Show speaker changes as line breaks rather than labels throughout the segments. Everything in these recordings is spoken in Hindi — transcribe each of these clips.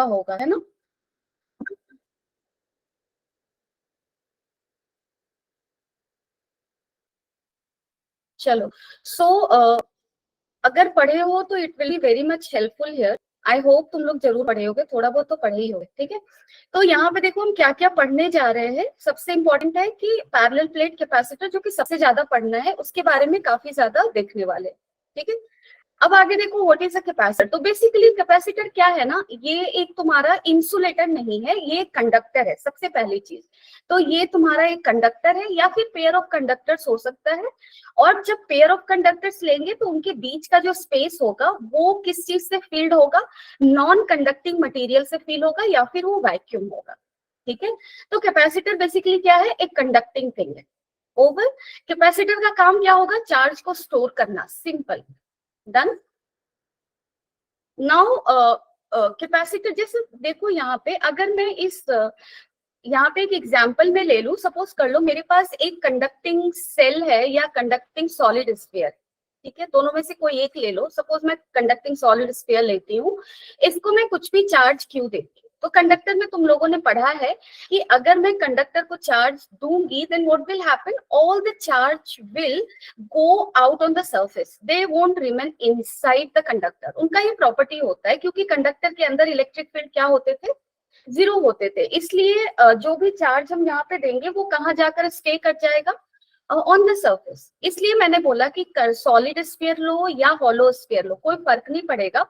होगा, है ना। चलो, सो अगर पढ़े हो तो it will be very much helpful here. I hope तुम लोग जरूर पढ़े होगे, थोड़ा बहुत तो पढ़े ही होगे, ठीक है। तो यहाँ पे देखो हम क्या क्या पढ़ने जा रहे हैं। सबसे इंपॉर्टेंट है कि पैरेलल प्लेट कैपेसिटर, जो कि सबसे ज्यादा पढ़ना है, उसके बारे में काफी ज्यादा देखने वाले, ठीक है। अब आगे देखो, व्हाट इज अ कैपेसिटर। तो बेसिकली कैपेसिटर क्या है ना, ये एक तुम्हारा इंसुलेटर नहीं है, ये एक कंडक्टर है, सबसे पहली चीज। तो ये तुम्हारा एक कंडक्टर है या फिर पेयर ऑफ कंडक्टर्स हो सकता है। और जब पेयर ऑफ कंडक्टर्स लेंगे तो उनके बीच का जो स्पेस होगा वो किस चीज से फील्ड होगा, नॉन कंडक्टिंग मटेरियल से फील होगा या फिर वो वैक्यूम होगा, ठीक है। तो कैपेसिटर बेसिकली क्या है, एक कंडक्टिंग थिंग है। ओवर, कैपेसिटर का काम क्या होगा, चार्ज को स्टोर करना, सिंपल, डन। नाउ कैपेसिटर, जैसे देखो यहाँ पे अगर मैं इस यहाँ पे एक एग्जांपल में ले लूं, सपोज कर लो मेरे पास एक कंडक्टिंग सेल है या कंडक्टिंग सॉलिड स्फीयर, ठीक है। दोनों में से कोई एक ले लो, सपोज मैं कंडक्टिंग सॉलिड स्फीयर लेती हूँ। इसको मैं कुछ भी चार्ज क्यों देती हूँ, तो कंडक्टर में तुम लोगों ने पढ़ा है कि अगर मैं कंडक्टर को चार्ज दूंगी then what will happen, all the charge will go out on the surface, they won't remain inside the conductor. उनका ये प्रॉपर्टी होता है, क्योंकि कंडक्टर के अंदर इलेक्ट्रिक फील्ड क्या होते थे, जीरो होते थे। इसलिए जो भी चार्ज हम यहाँ पे देंगे वो कहाँ जाकर स्टे कर जाएगा, ऑन द सरफेस। इसलिए मैंने बोला कि सॉलिड स्फीयर लो या हॉलो स्फीयर लो, कोई फर्क नहीं पड़ेगा,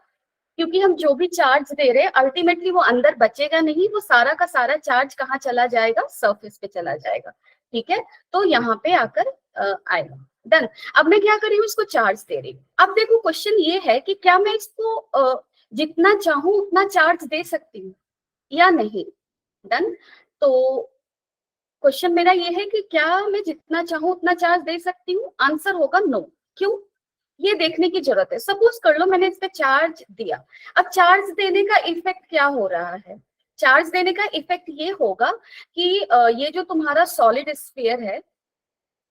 क्योंकि हम जो भी चार्ज दे रहे हैं अल्टीमेटली वो अंदर बचेगा नहीं, वो सारा का सारा चार्ज कहाँ चला जाएगा, सरफेस पे चला जाएगा, ठीक है। तो यहाँ पे आकर आएगा, डन। अब मैं क्या कर रही हूँ, इसको चार्ज दे रही हूँ। अब देखो क्वेश्चन ये है कि क्या मैं इसको जितना चाहूँ उतना चार्ज दे सकती हूँ या नहीं, डन। तो क्वेश्चन मेरा ये है कि क्या मैं जितना चाहूँ उतना चार्ज दे सकती हूँ, आंसर होगा नो। क्यों, ये देखने की जरूरत है। सपोज कर लो मैंने इस पे चार्ज दिया। अब चार्ज देने का इफेक्ट क्या हो रहा है, चार्ज देने का इफेक्ट ये होगा कि ये जो तुम्हारा सॉलिड स्फीयर है,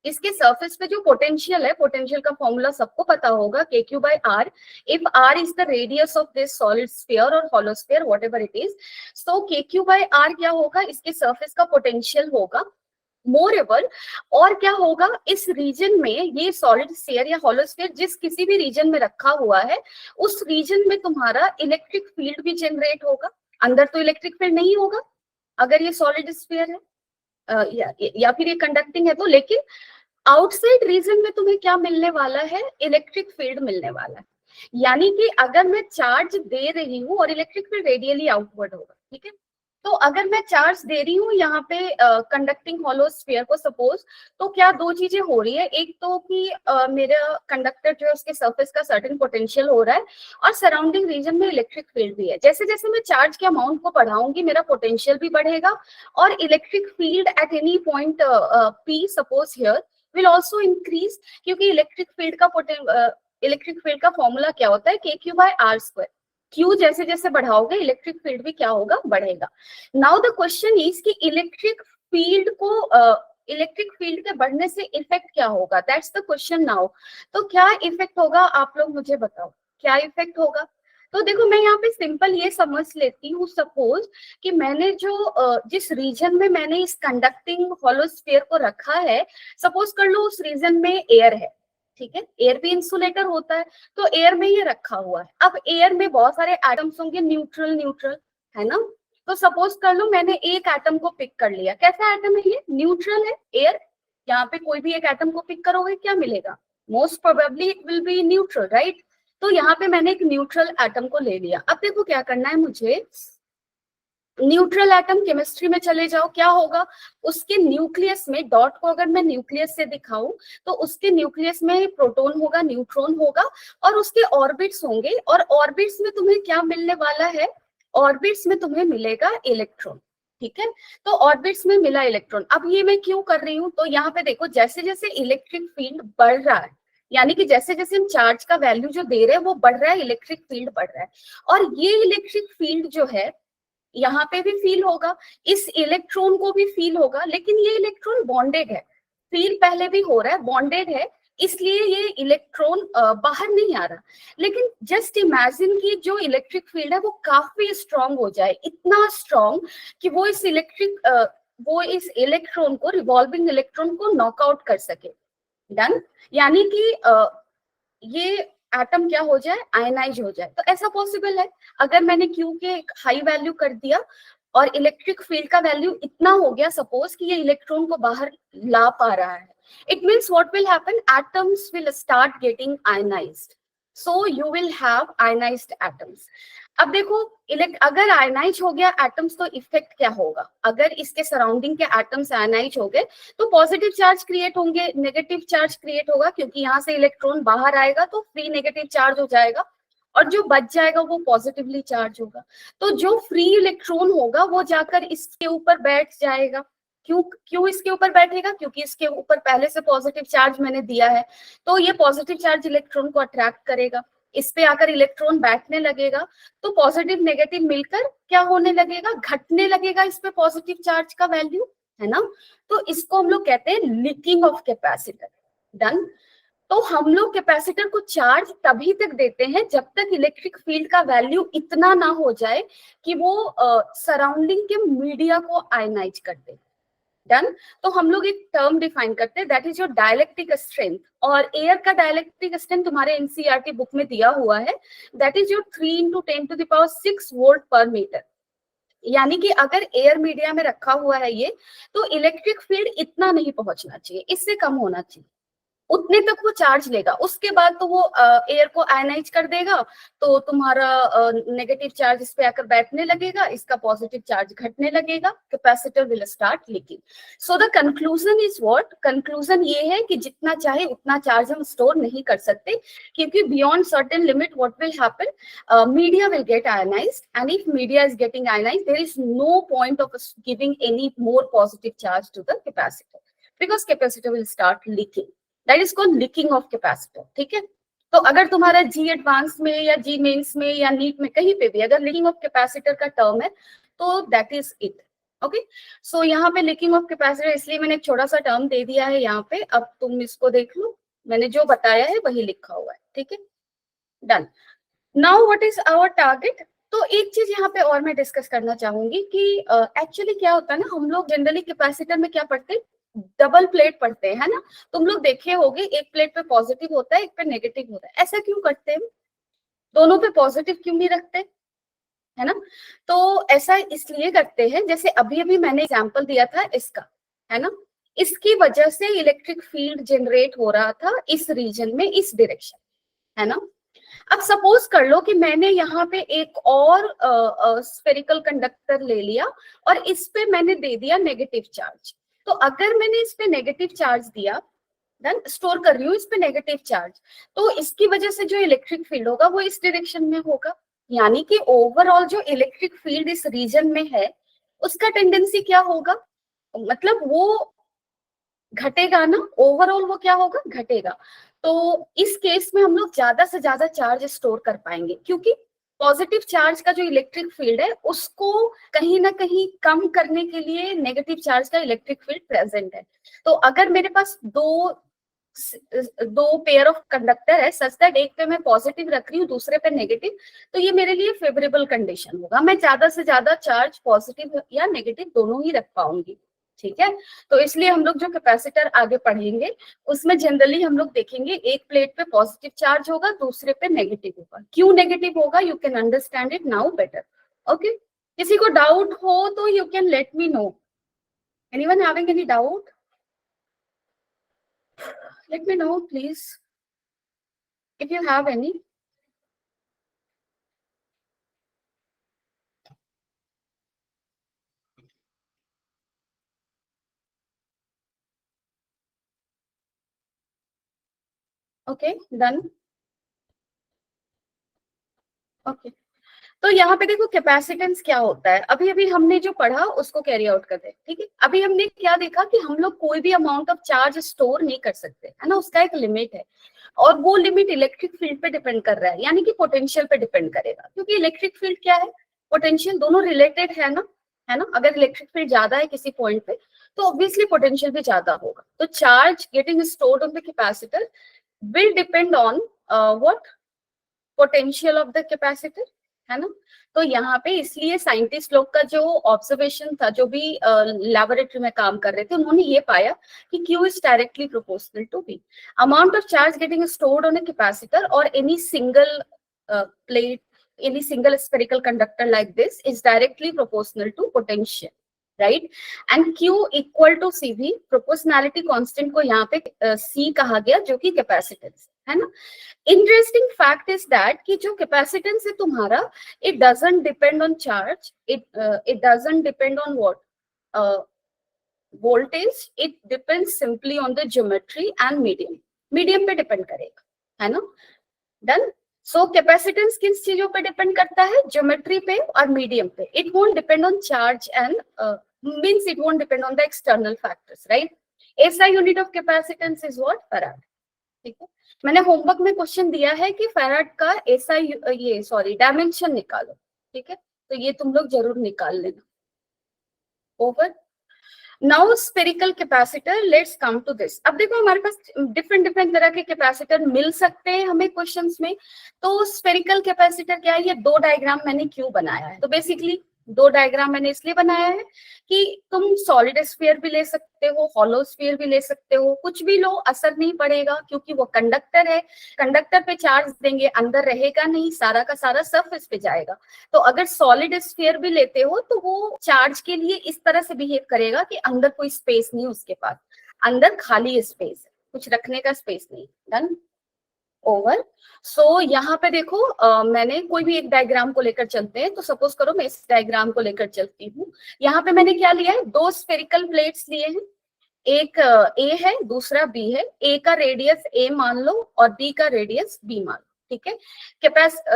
इसके सरफेस पे जो पोटेंशियल है, पोटेंशियल का फॉर्मूला सबको पता होगा, K Q by R. If R is the radius of this solid sphere और hollow sphere, whatever it is, so K Q by are क्या होगा, इसके सरफेस का पोटेंशियल होगा। मोर एवर, और क्या होगा, इस रीजन में ये सॉलिड स्फीयर या हॉलो स्फीयर जिस किसी भी रीजन में रखा हुआ है, उस रीजन में तुम्हारा इलेक्ट्रिक फील्ड भी जनरेट होगा। अंदर तो इलेक्ट्रिक फील्ड नहीं होगा अगर ये सॉलिड स्फीयर है, या फिर ये कंडक्टिंग है तो, लेकिन आउटसाइड रीजन में तुम्हें क्या मिलने वाला है, इलेक्ट्रिक फील्ड मिलने वाला है। यानी कि अगर मैं चार्ज दे रही हूँ और इलेक्ट्रिक फील्ड रेडियली आउटवर्ड होगा, ठीक है। तो अगर मैं चार्ज दे रही हूँ यहाँ पे कंडक्टिंग हॉलो स्फीयर को सपोज, तो क्या दो चीजें हो रही है, एक तो कि मेरा कंडक्टर जो है उसके सरफेस का सर्टेन पोटेंशियल हो रहा है, और सराउंडिंग रीजन में इलेक्ट्रिक फील्ड भी है। जैसे जैसे मैं चार्ज के अमाउंट को बढ़ाऊंगी मेरा पोटेंशियल भी बढ़ेगा, और electric field at any point P suppose here will also increase, क्योंकि इलेक्ट्रिक फील्ड का फॉर्मूला क्या होता है, K Q by R square. Q जैसे जैसे बढ़ाओगे इलेक्ट्रिक फील्ड भी क्या होगा, बढ़ेगा। नाउ द क्वेश्चन इज कि इलेक्ट्रिक फील्ड के बढ़ने से इफेक्ट क्या होगा, दैट्स द क्वेश्चन नाउ। तो क्या इफेक्ट होगा, आप लोग मुझे बताओ क्या इफेक्ट होगा। तो देखो मैं यहाँ पे सिंपल ये समझ लेती हूँ, सपोज कि मैंने जो जिस रीजन में मैंने इस कंडक्टिंग हॉलो स्फीयर को रखा है, सपोज कर लो उस रीजन में एयर है, ठीक है। एयर भी इंसुलेटर होता है, तो एयर में ये रखा हुआ है। अब एयर में बहुत सारे एटम्स होंगे, न्यूट्रल न्यूट्रल, है ना। तो सपोज कर लो मैंने एक एटम को पिक कर लिया, कैसा एटम है ये, न्यूट्रल है एयर। यहाँ पे कोई भी एक एटम को पिक करोगे क्या मिलेगा, most probably it will be neutral, right. तो यहाँ पे मैंने एक न्यूट्रल एटम को ले लिया। अब देखो क्या करना है मुझे, न्यूट्रल एटम केमिस्ट्री में चले जाओ, क्या होगा, उसके न्यूक्लियस में, डॉट को अगर मैं न्यूक्लियस से दिखाऊं तो उसके न्यूक्लियस में प्रोटॉन होगा, न्यूट्रॉन होगा, और उसके ऑर्बिट्स होंगे। और ऑर्बिट्स में तुम्हें क्या मिलने वाला है, ऑर्बिट्स में तुम्हें मिलेगा इलेक्ट्रॉन, ठीक है। तो ऑर्बिट्स में मिला इलेक्ट्रॉन। अब ये मैं क्यों कर रही हूँ, तो यहाँ पे देखो जैसे जैसे इलेक्ट्रिक फील्ड बढ़ रहा है, यानी कि जैसे जैसे हम चार्ज का वैल्यू जो दे रहे हैं वो बढ़ रहा है, इलेक्ट्रिक फील्ड बढ़ रहा है। और ये इलेक्ट्रिक फील्ड जो है यहाँ पे भी फील होगा, इस इलेक्ट्रॉन को भी फील होगा, लेकिन ये इलेक्ट्रॉन बॉन्डेड है, फील पहले भी हो रहा है, बॉन्डेड है। इसलिए ये इलेक्ट्रॉन बाहर नहीं आ रहा। लेकिन जस्ट इमेजिन कि जो इलेक्ट्रिक फील्ड है वो काफी स्ट्रांग हो जाए, इतना स्ट्रांग कि वो इस इलेक्ट्रॉन को, रिवॉल्विंग इलेक्ट्रॉन को नॉकआउट कर सके। डन। यानी कि ये एटम क्या हो जाए, आयनाइज हो जाए। तो ऐसा पॉसिबल है। अगर मैंने क्यू के हाई वैल्यू कर दिया और इलेक्ट्रिक फील्ड का वैल्यू इतना हो गया, सपोज कि ये इलेक्ट्रॉन को बाहर ला पा रहा है, it means what will happen, atoms will start getting ionized, so you will have ionized atoms. अब देखो, अगर आयनाइज हो गया एटम्स तो इफेक्ट क्या होगा? अगर इसके सराउंडिंग के एटम्स आयनाइज हो गए तो पॉजिटिव चार्ज क्रिएट होंगे, नेगेटिव चार्ज क्रिएट होगा, क्योंकि यहाँ से इलेक्ट्रॉन बाहर आएगा तो फ्री नेगेटिव चार्ज हो जाएगा और जो बच जाएगा वो पॉजिटिवली चार्ज होगा। तो जो फ्री इलेक्ट्रॉन होगा वो जाकर इसके ऊपर बैठ जाएगा। क्यों इसके ऊपर बैठेगा? क्योंकि इसके ऊपर पहले से पॉजिटिव चार्ज मैंने दिया है, तो ये पॉजिटिव चार्ज इलेक्ट्रॉन को अट्रैक्ट करेगा, इस पे आकर इलेक्ट्रॉन बैठने लगेगा, तो पॉजिटिव नेगेटिव मिलकर क्या होने लगेगा, घटने लगेगा इस पे पॉजिटिव चार्ज का वैल्यू, है ना। तो इसको हम लोग कहते हैं लीकिंग ऑफ कैपेसिटर। डन। तो हम लोग कैपेसिटर को चार्ज तभी तक देते हैं जब तक इलेक्ट्रिक फील्ड का वैल्यू इतना ना हो जाए कि वो सराउंडिंग के मीडिया को आयनाइज कर दे। डन। तो हम लोग एक टर्म डिफाइन करते हैं, that is your dielectric strength. और एयर का डायलेक्ट्रिक स्ट्रेंथ तुम्हारे एनसीईआरटी बुक में दिया हुआ है, दैट इज योर 3 × 10⁶ वोल्ट पर मीटर। यानी कि अगर एयर मीडिया में रखा हुआ है ये, तो इलेक्ट्रिक फील्ड इतना नहीं पहुंचना चाहिए, इससे कम होना चाहिए, उतने तक वो चार्ज लेगा। उसके बाद तो वो एयर को आयनाइज कर देगा, तो तुम्हारा नेगेटिव चार्ज इस पे आकर बैठने लगेगा, इसका पॉजिटिव चार्ज घटने लगेगा, capacitor will start leaking. So the conclusion is what? Conclusion ये है कि जितना चाहे उतना चार्ज हम स्टोर नहीं कर सकते, क्योंकि beyond certain limit what will happen, media will get ionised, and if media is getting ionised there is no point of giving any more positive charge to the capacitor, because capacitor will start leaking. That is called leaking of capacitor. ठीक है। तो अगर तुम्हारा जी एडवांस में या जी मेंस में या नीट में कहीं पे भी अगर लीकिंग ऑफ कैपेसिटर का टर्म है तो दैट इज इट। ओके। सो यहाँ पे लीकिंग ऑफ कैपेसिटर इसलिए मैंने एक छोटा सा टर्म दे दिया है यहाँ पे, अब तुम इसको देख लो, मैंने जो बताया है वही लिखा हुआ है। ठीक है। Done. Now what is our target? तो एक चीज यहाँ पे और मैं डिस्कस करना चाहूंगी कि एक्चुअली क्या होता है ना, हम लोग जनरली कैपेसिटर में क्या पढ़ते हैं, डबल प्लेट पढ़ते हैं, है ना। तुम लोग देखे होगे, एक प्लेट पे पॉजिटिव होता है, एक पे नेगेटिव होता है। ऐसा क्यों करते हैं? दोनों पे पॉजिटिव क्यों नहीं रखते, है ना। तो ऐसा इसलिए करते हैं, जैसे अभी अभी मैंने एग्जांपल दिया था इसका, है ना, इसकी वजह से इलेक्ट्रिक फील्ड जनरेट हो रहा था इस रीजन में, इस डायरेक्शन, है ना। अब सपोज कर लो कि मैंने यहाँ पे एक और स्फेरिकल कंडक्टर ले लिया और इस पे मैंने दे दिया नेगेटिव चार्ज। तो अगर मैंने इस पे नेगेटिव चार्ज दिया, देन स्टोर कर रही हूँ इस पे नेगेटिव चार्ज, तो इसकी वजह से जो इलेक्ट्रिक फील्ड होगा वो इस डायरेक्शन में होगा। यानी कि ओवरऑल जो इलेक्ट्रिक फील्ड इस रीजन में है उसका टेंडेंसी क्या होगा, मतलब वो घटेगा ना, ओवरऑल वो क्या होगा, घटेगा। तो इस केस में हम लोग ज्यादा से ज्यादा चार्ज स्टोर कर पाएंगे, क्योंकि पॉजिटिव चार्ज का जो इलेक्ट्रिक फील्ड है उसको कहीं ना कहीं कम करने के लिए नेगेटिव चार्ज का इलेक्ट्रिक फील्ड प्रेजेंट है। तो अगर मेरे पास दो पेयर ऑफ कंडक्टर है सच दैट एक पे मैं पॉजिटिव रख रही हूँ दूसरे पे नेगेटिव, तो ये मेरे लिए फेवरेबल कंडीशन होगा, मैं ज्यादा से ज्यादा चार्ज पॉजिटिव या नेगेटिव दोनों ही रख पाऊंगी। ठीक है। तो इसलिए हम लोग जो कैपेसिटर आगे पढ़ेंगे उसमें जनरली हम लोग देखेंगे एक प्लेट पे पॉजिटिव चार्ज होगा दूसरे पे नेगेटिव होगा। क्यों नेगेटिव होगा, you can understand it now better. Okay. किसी को डाउट हो तो you can let me know. Anyone having any doubt? Let me know, please, if you have any. Okay, done. Okay. तो यहाँ पे देखो कैपेसिटेंस क्या होता है, अभी अभी हमने जो पढ़ा उसको कैरी आउट करते हैं। ठीक है। अभी हमने क्या देखा कि हम लोग कोई भी अमाउंट ऑफ चार्ज स्टोर नहीं कर सकते, है ना, उसका एक लिमिट है, और वो लिमिट इलेक्ट्रिक फील्ड पे डिपेंड कर रहा है, यानी कि पोटेंशियल पे डिपेंड करेगा, क्योंकि इलेक्ट्रिक फील्ड क्या है, पोटेंशियल, दोनों रिलेटेड है ना, है ना। अगर इलेक्ट्रिक फील्ड ज्यादा है किसी पॉइंट पे तो ऑब्वियसली पोटेंशियल भी ज्यादा होगा। तो charge getting stored on the capacitor will depend on what, potential of the capacitor, है ना। तो यहाँ पे इसलिए साइंटिस्ट लोग का जो ऑब्जर्वेशन था, जो भी लैबोरेटरी में काम कर रहे थे, उन्होंने ये पाया कि Q is directly proportional to V। Amount of charge getting stored on a capacitor और any single plate, any single spherical conductor like this is directly proportional to potential, right? And Q equal to CV, proportionality constant को यहाँ पे C कहा गया, जो कि capacitance है ना। Interesting fact is that कि जो capacitance है तुम्हारा, it doesn't depend on charge, it doesn't depend on what, voltage, it depends simply on the geometry and medium पे depend करेगा, है ना। Done. सो कैपेसिटेंस किस चीजों पे डिपेंड करता है, ज्योमेट्री पे और मीडियम पे। It won't depend on charge and means it won't depend on the external factors, right. SI unit of capacitance is what, farad, ठीक है। मैंने होमवर्क में क्वेश्चन दिया है कि फैराड का एसआई डायमेंशन निकालो, ठीक है, तो ये तुम लोग जरूर निकाल लेना। Over. Now spherical capacitor, let's come to this. अब देखो हमारे पास डिफरेंट तरह के कैपेसिटर मिल सकते हैं हमें क्वेश्चंस में। तो स्फेरिकल कैपेसिटर क्या है, ये दो डायग्राम मैंने क्यों बनाया है, तो बेसिकली दो डायग्राम मैंने इसलिए बनाया है कि तुम सॉलिड स्फीयर भी ले सकते हो, हॉलो स्फीयर भी ले सकते हो, कुछ भी लो असर नहीं पड़ेगा, क्योंकि वो कंडक्टर है। कंडक्टर पे चार्ज देंगे, अंदर रहेगा नहीं, सारा का सारा सरफेस पे जाएगा। तो अगर सॉलिड स्फीयर भी लेते हो तो वो चार्ज के लिए इस तरह से बिहेव करेगा कि अंदर कोई स्पेस नहीं, उसके पास अंदर खाली स्पेस है, कुछ रखने का स्पेस नहीं। डन। ओवर। सो यहाँ पे देखो मैंने कोई भी एक डायग्राम को लेकर चलते हैं। तो सपोज करो मैं इस डायग्राम को लेकर चलती हूँ। यहाँ पे मैंने क्या लिया है, दो स्फेरिकल प्लेट्स लिए हैं, एक ए है, दूसरा बी है। ए का रेडियस ए मान लो और बी का रेडियस बी मान लो, ठीक है।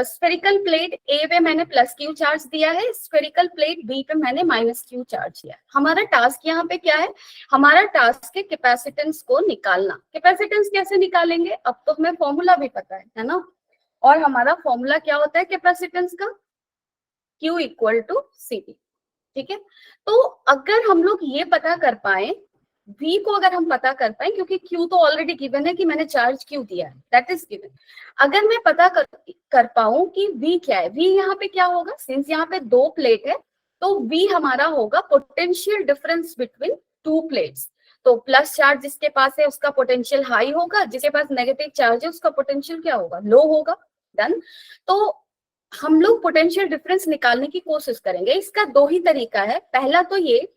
स्फेरिकल प्लेट ए पे मैंने प्लस क्यू चार्ज दिया है, स्फेरिकल प्लेट बी पे मैंने माइनस क्यू चार्ज दिया है। हमारा टास्क यहाँ पे क्या है, हमारा टास्क है कैपेसिटेंस को निकालना। कैपेसिटेंस कैसे निकालेंगे, अब तो हमें फॉर्मूला भी पता है ना। और हमारा फॉर्मूला क्या होता है कैपेसिटेंस का, Q इक्वल टू CV, ठीक है। तो अगर हम लोग ये पता कर पाए, V को अगर हम पता कर पाए, क्योंकि Q तो ऑलरेडी गिवन है कि मैंने चार्ज Q दिया है, दैट इज गिवन। अगर मैं पता कर पाऊं कि V क्या है, V यहाँ पे क्या होगा, सिंस यहाँ पे दो प्लेट है तो V हमारा होगा potential difference between two plates. तो प्लस चार्ज जिसके पास है उसका पोटेंशियल हाई होगा, जिसके पास नेगेटिव चार्ज है उसका पोटेंशियल क्या होगा, लो होगा। डन। तो हम लोग पोटेंशियल डिफरेंस निकालने की कोशिश करेंगे। इसका दो ही तरीका है। पहला तो ये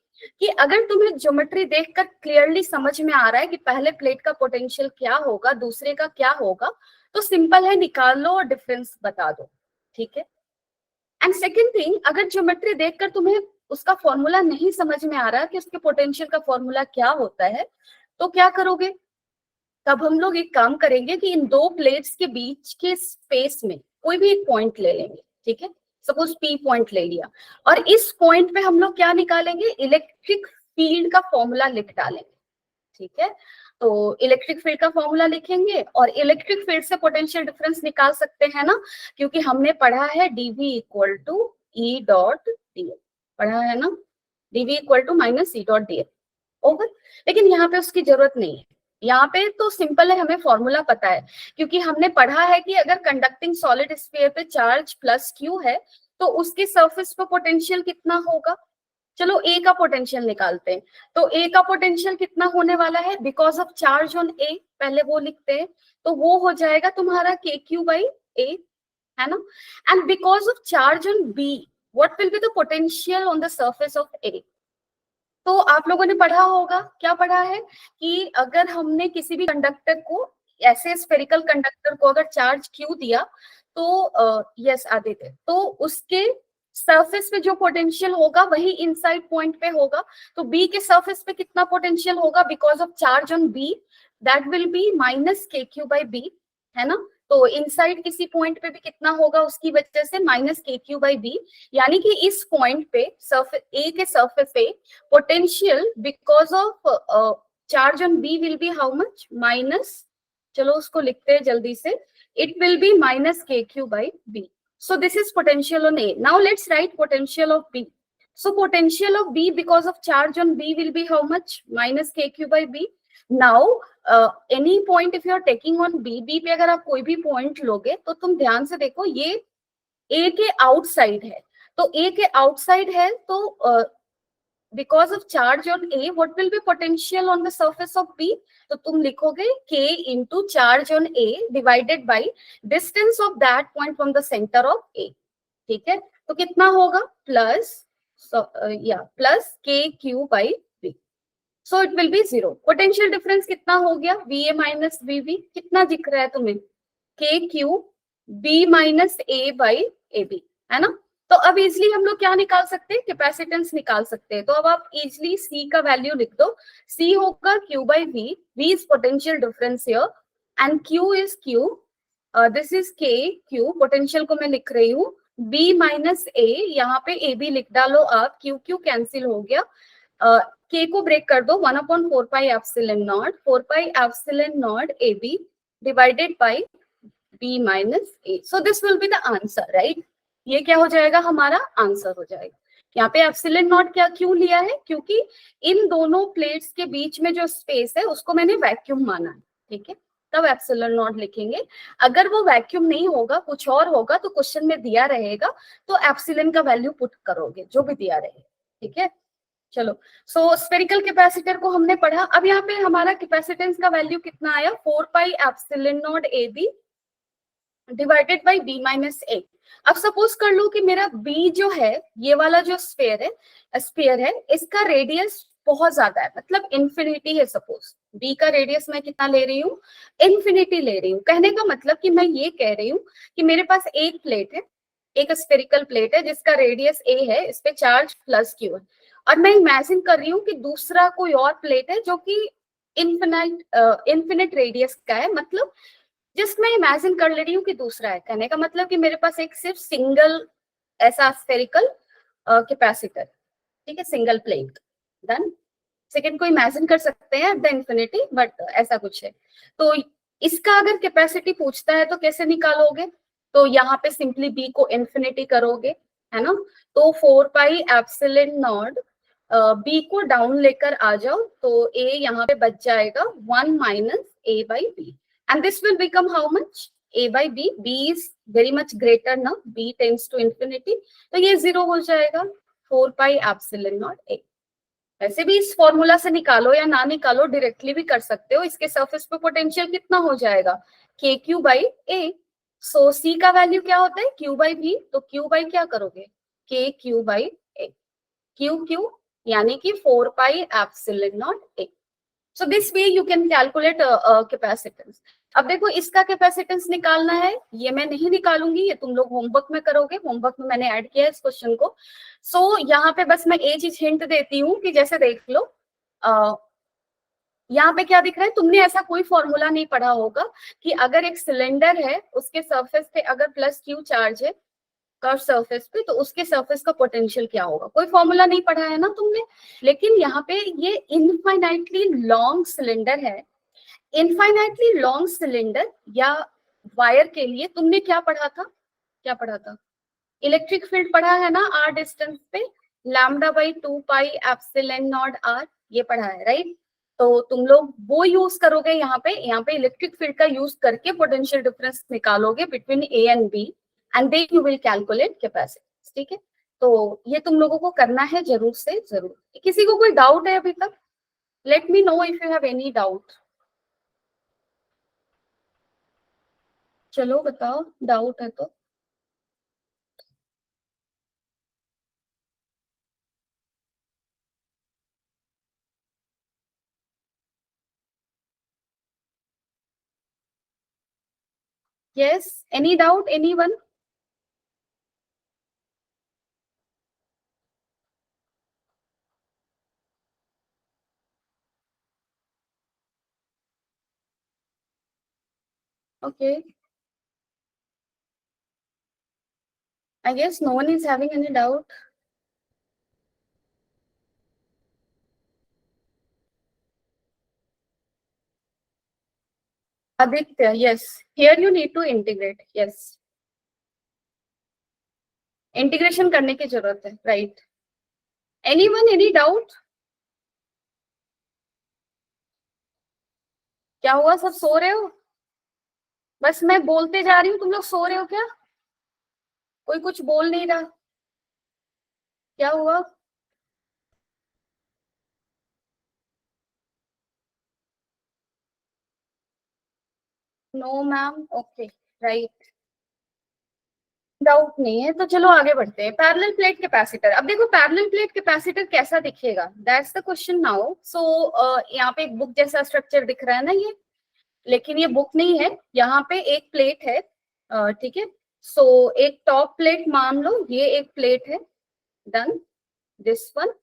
कि अगर तुम्हें ज्योमेट्री देखकर क्लियरली समझ में आ रहा है कि पहले प्लेट का पोटेंशियल क्या होगा, दूसरे का क्या होगा, तो सिंपल है, निकाल लो और डिफरेंस बता दो, ठीक है। एंड सेकेंड थिंग, अगर ज्योमेट्री देखकर तुम्हें उसका फॉर्मूला नहीं समझ में आ रहा कि उसके पोटेंशियल का फॉर्मूला क्या होता है, तो क्या करोगे, तब हम लोग एक काम करेंगे कि इन दो प्लेट्स के बीच के स्पेस में कोई भी एक पॉइंट ले लेंगे, ठीक है। सपोज P पॉइंट ले लिया और इस पॉइंट पे हम लोग क्या निकालेंगे, इलेक्ट्रिक फील्ड का फॉर्मूला लिख डालेंगे, ठीक है। तो इलेक्ट्रिक फील्ड का फॉर्मूला लिखेंगे और इलेक्ट्रिक फील्ड से पोटेंशियल डिफरेंस निकाल सकते हैं ना, क्योंकि हमने पढ़ा है dV equal to E dot dl, पढ़ा है ना, dV equal to minus E dot dl। Over. लेकिन यहाँ पे उसकी जरूरत नहीं है, यहाँ पे तो सिंपल है, हमें फॉर्मूला पता है, क्योंकि हमने पढ़ा है कि अगर कंडक्टिंग सॉलिड स्फीयर पे चार्ज प्लस क्यू है तो उसके सरफेस पे पोटेंशियल कितना होगा। चलो ए का पोटेंशियल निकालते हैं। तो ए का पोटेंशियल कितना होने वाला है, बिकॉज ऑफ चार्ज ऑन ए, पहले वो लिखते हैं, तो वो हो जाएगा तुम्हारा KQ बाई ए, है ना। And because of charge on B, what will be the potential on the surface of A. तो आप लोगों ने पढ़ा होगा, क्या पढ़ा है कि अगर हमने किसी भी कंडक्टर को, ऐसे स्फेरिकल कंडक्टर को अगर चार्ज Q दिया तो यस आदित्य, तो उसके सरफेस पे जो पोटेंशियल होगा वही इनसाइड पॉइंट पे होगा। तो B के सरफेस पे कितना पोटेंशियल होगा because of charge on B, that will be minus KQ by B, है ना। तो इनसाइड किसी पॉइंट पे भी कितना होगा उसकी वजह से माइनस KQ बाई B, यानी कि इस पॉइंट पे सरफेस A के सरफेस पे potential because of charge on B will be how much, minus, चलो उसको लिखते हैं जल्दी से, it will be minus KQ by B. So this is potential on A. Now let's write potential of B. So potential of B because of charge on B will be how much? Minus KQ by B. Now any point if you are taking on B, B पे अगर आप कोई भी point लोगे तो तुम ध्यान से देखो ये A के outside है, तो A के outside है तो because of charge on A, what will be potential on the surface of B? तो तुम लिखोगे K into charge on A divided by distance of that point from the center of A. ठीक है, तो कितना होगा? Plus plus KQ by B. So it will be 0. Potential difference कितना हो गया? VA minus VB. कितना दिख रहा है तुम्हें? KQ B minus A by AB, है ना? तो अब इजिली हम लोग क्या निकाल सकते हैं? कैपेसिटेंस निकाल सकते हैं। तो अब आप इजिली C का वैल्यू लिख दो। C होगा Q by V. V is potential difference here and Q is Q. This is K Q. Potential को मैं लिख रही हूँ B minus A. यहाँ पे AB लिख डालो आप, Q Q कैंसिल हो गया। K को ब्रेक कर दो, 1/4 pi epsilon naught, 4 pi epsilon naught AB divided by B minus A. So this will be the answer, right? ये क्या हो जाएगा? हमारा आंसर हो जाएगा। यहाँ पे एप्सिलॉन नॉट क्या क्यों लिया है? क्योंकि इन दोनों प्लेट्स के बीच में जो स्पेस है उसको मैंने वैक्यूम माना है, ठीक है, तब एप्सिलॉन नॉट लिखेंगे। अगर वो वैक्यूम नहीं होगा, कुछ और होगा, तो क्वेश्चन में दिया रहेगा तो एप्सिलॉन का वैल्यू पुट करोगे जो भी दिया रहेगा, ठीक है। चलो, सो स्फेरिकल कैपेसिटर को हमने पढ़ा। अब यहाँ पे हमारा कैपेसिटेंस का वैल्यू कितना आया? 4 pi epsilon naught A B divided by B minus A. अब सपोज कर लो कि मेरा बी जो है, ये वाला जो स्फीयर है, इसका रेडियस बहुत ज्यादा है, मतलब इन्फिनिटी है। सपोज बी का रेडियस मैं कितना ले रही हूँ? इन्फिनिटी ले रही हूँ। कहने का मतलब कि मैं ये कह रही हूँ कि मेरे पास एक प्लेट है, एक स्फेरिकल प्लेट है जिसका रेडियस ए है, इस पे चार्ज प्लस क्यू है, और मैं इमेजिन कर रही हूँ कि दूसरा कोई और प्लेट है जो कि इन्फिनिट रेडियस का है, मतलब जस्ट मैं इमेजिन कर ले रही हूँ कि दूसरा है। कहने का मतलब कि मेरे पास एक सिर्फ सिंगल ऐसा स्फेरिकल कैपेसिटर, ठीक है, सिंगल प्लेट। डन। सेकेंड को इमेजिन कर सकते हैं द इन्फिनिटी, बट ऐसा कुछ है। तो इसका अगर कैपेसिटी पूछता है तो कैसे निकालोगे? तो यहाँ पे सिंपली बी को इन्फिनिटी करोगे, है ना। तो 4 पाई एप्सिलॉन नॉट, बी को डाउन लेकर आ जाओ तो ए यहाँ पे बच जाएगा 1 minus A by B, and this will become how much? A by B. B is very much greater now. B tends to infinity. तो ये 0 हो जाएगा, 4 pi epsilon naught A. वैसे भी इस फॉर्मूला से निकालो या ना निकालो, डायरेक्टली भी कर सकते हो। इसके सरफेस पे पोटेंशियल कितना हो जाएगा? KQ by A. So C का वैल्यू क्या होता है? Q by V. तो Q by क्या करोगे? KQ by A. QQ यानी कि 4 pi epsilon naught A. So this way you can calculate capacitance. अब देखो, इसका कैपेसिटेंस निकालना है, ये मैं नहीं निकालूंगी, ये तुम लोग होमवर्क में करोगे। होमवर्क में मैंने ऐड किया है इस क्वेश्चन को। सो यहाँ पे बस मैं एक चीज हिंट देती हूँ कि जैसे देख लो, यहाँ पे क्या दिख रहा है? तुमने ऐसा कोई फॉर्मूला नहीं पढ़ा होगा कि अगर एक सिलेंडर है, उसके सरफेस पे अगर प्लस क्यू चार्ज है कर्व सरफेस पे, तो उसके सरफेस का पोटेंशियल क्या होगा। कोई फॉर्मूला नहीं पढ़ा है ना तुमने। लेकिन यहाँ पे ये इनफाइनाइटली लॉन्ग सिलेंडर है। इनफाइनाइटली लॉन्ग सिलेंडर या वायर के लिए तुमने क्या पढ़ा था? क्या पढ़ा था? इलेक्ट्रिक फील्ड पढ़ा है ना, आर डिस्टेंस पे lambda by 2 pi epsilon naught R, ये पढ़ा है, राइट। तो तुम लोग वो यूज करोगे यहाँ पे इलेक्ट्रिक फील्ड का यूज करके पोटेंशियल डिफरेंस निकालोगे between A and B, and then you will calculate capacitance, ठीक है। तो ये तुम लोगों को करना है जरूर से जरूर। किसी को कोई डाउट है अभी तक? Let me know if you have any doubt. चलो बताओ, डाउट है तो। Yes, any doubt, anyone? Okay, I guess no one is having any doubt. Aditya, yes. Here you need to integrate. Yes. Integration करने की जरूरत है, राइट। Anyone, any doubt? क्या हुआ, सब सो रहे हो? बस मैं बोलते जा रही हूँ, तुम लोग सो रहे हो क्या? कोई कुछ बोल नहीं रहा, क्या हुआ? No ma'am, okay, right, doubt नहीं है तो चलो आगे बढ़ते हैं। पैरेलल प्लेट कैपेसिटर, अब देखो पैरेलल प्लेट कैपेसिटर कैसा दिखेगा, दैट्स द क्वेश्चन नाउ। सो यहाँ पे एक बुक जैसा स्ट्रक्चर दिख रहा है ना ये, लेकिन ये बुक नहीं है। यहाँ पे एक प्लेट है, ठीक है। सो एक टॉप प्लेट मान लो, ये एक प्लेट है, डन, दिस वन।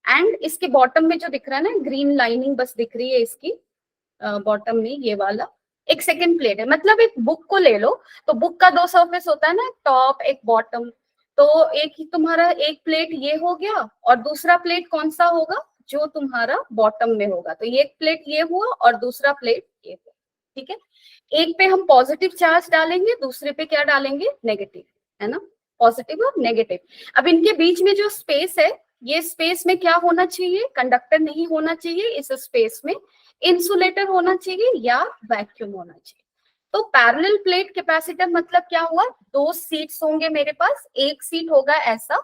एंड इसके बॉटम में जो दिख रहा है ना, ग्रीन लाइनिंग बस दिख रही है इसकी बॉटम में, ये वाला एक सेकंड प्लेट है। मतलब एक बुक को ले लो, तो बुक का दो सरफेस होता है ना, टॉप एक बॉटम। तो एक ही तुम्हारा एक प्लेट ये हो गया, और दूसरा प्लेट कौन सा होगा, जो तुम्हारा बॉटम में होगा। तो ये एक प्लेट ये हुआ और दूसरा प्लेट ये हुआ, ठीक है। एक पे हम पॉजिटिव चार्ज डालेंगे, दूसरे पे क्या डालेंगे, नेगेटिव, है ना, पॉजिटिव और नेगेटिव। अब इनके बीच में जो स्पेस है, ये स्पेस में क्या होना चाहिए, कंडक्टर नहीं होना चाहिए इस स्पेस में, इंसुलेटर होना चाहिए या वैक्यूम होना चाहिए। तो पैरेलल प्लेट कैपेसिटर मतलब क्या हुआ, दो सीट्स होंगे मेरे पास, एक सीट होगा ऐसा,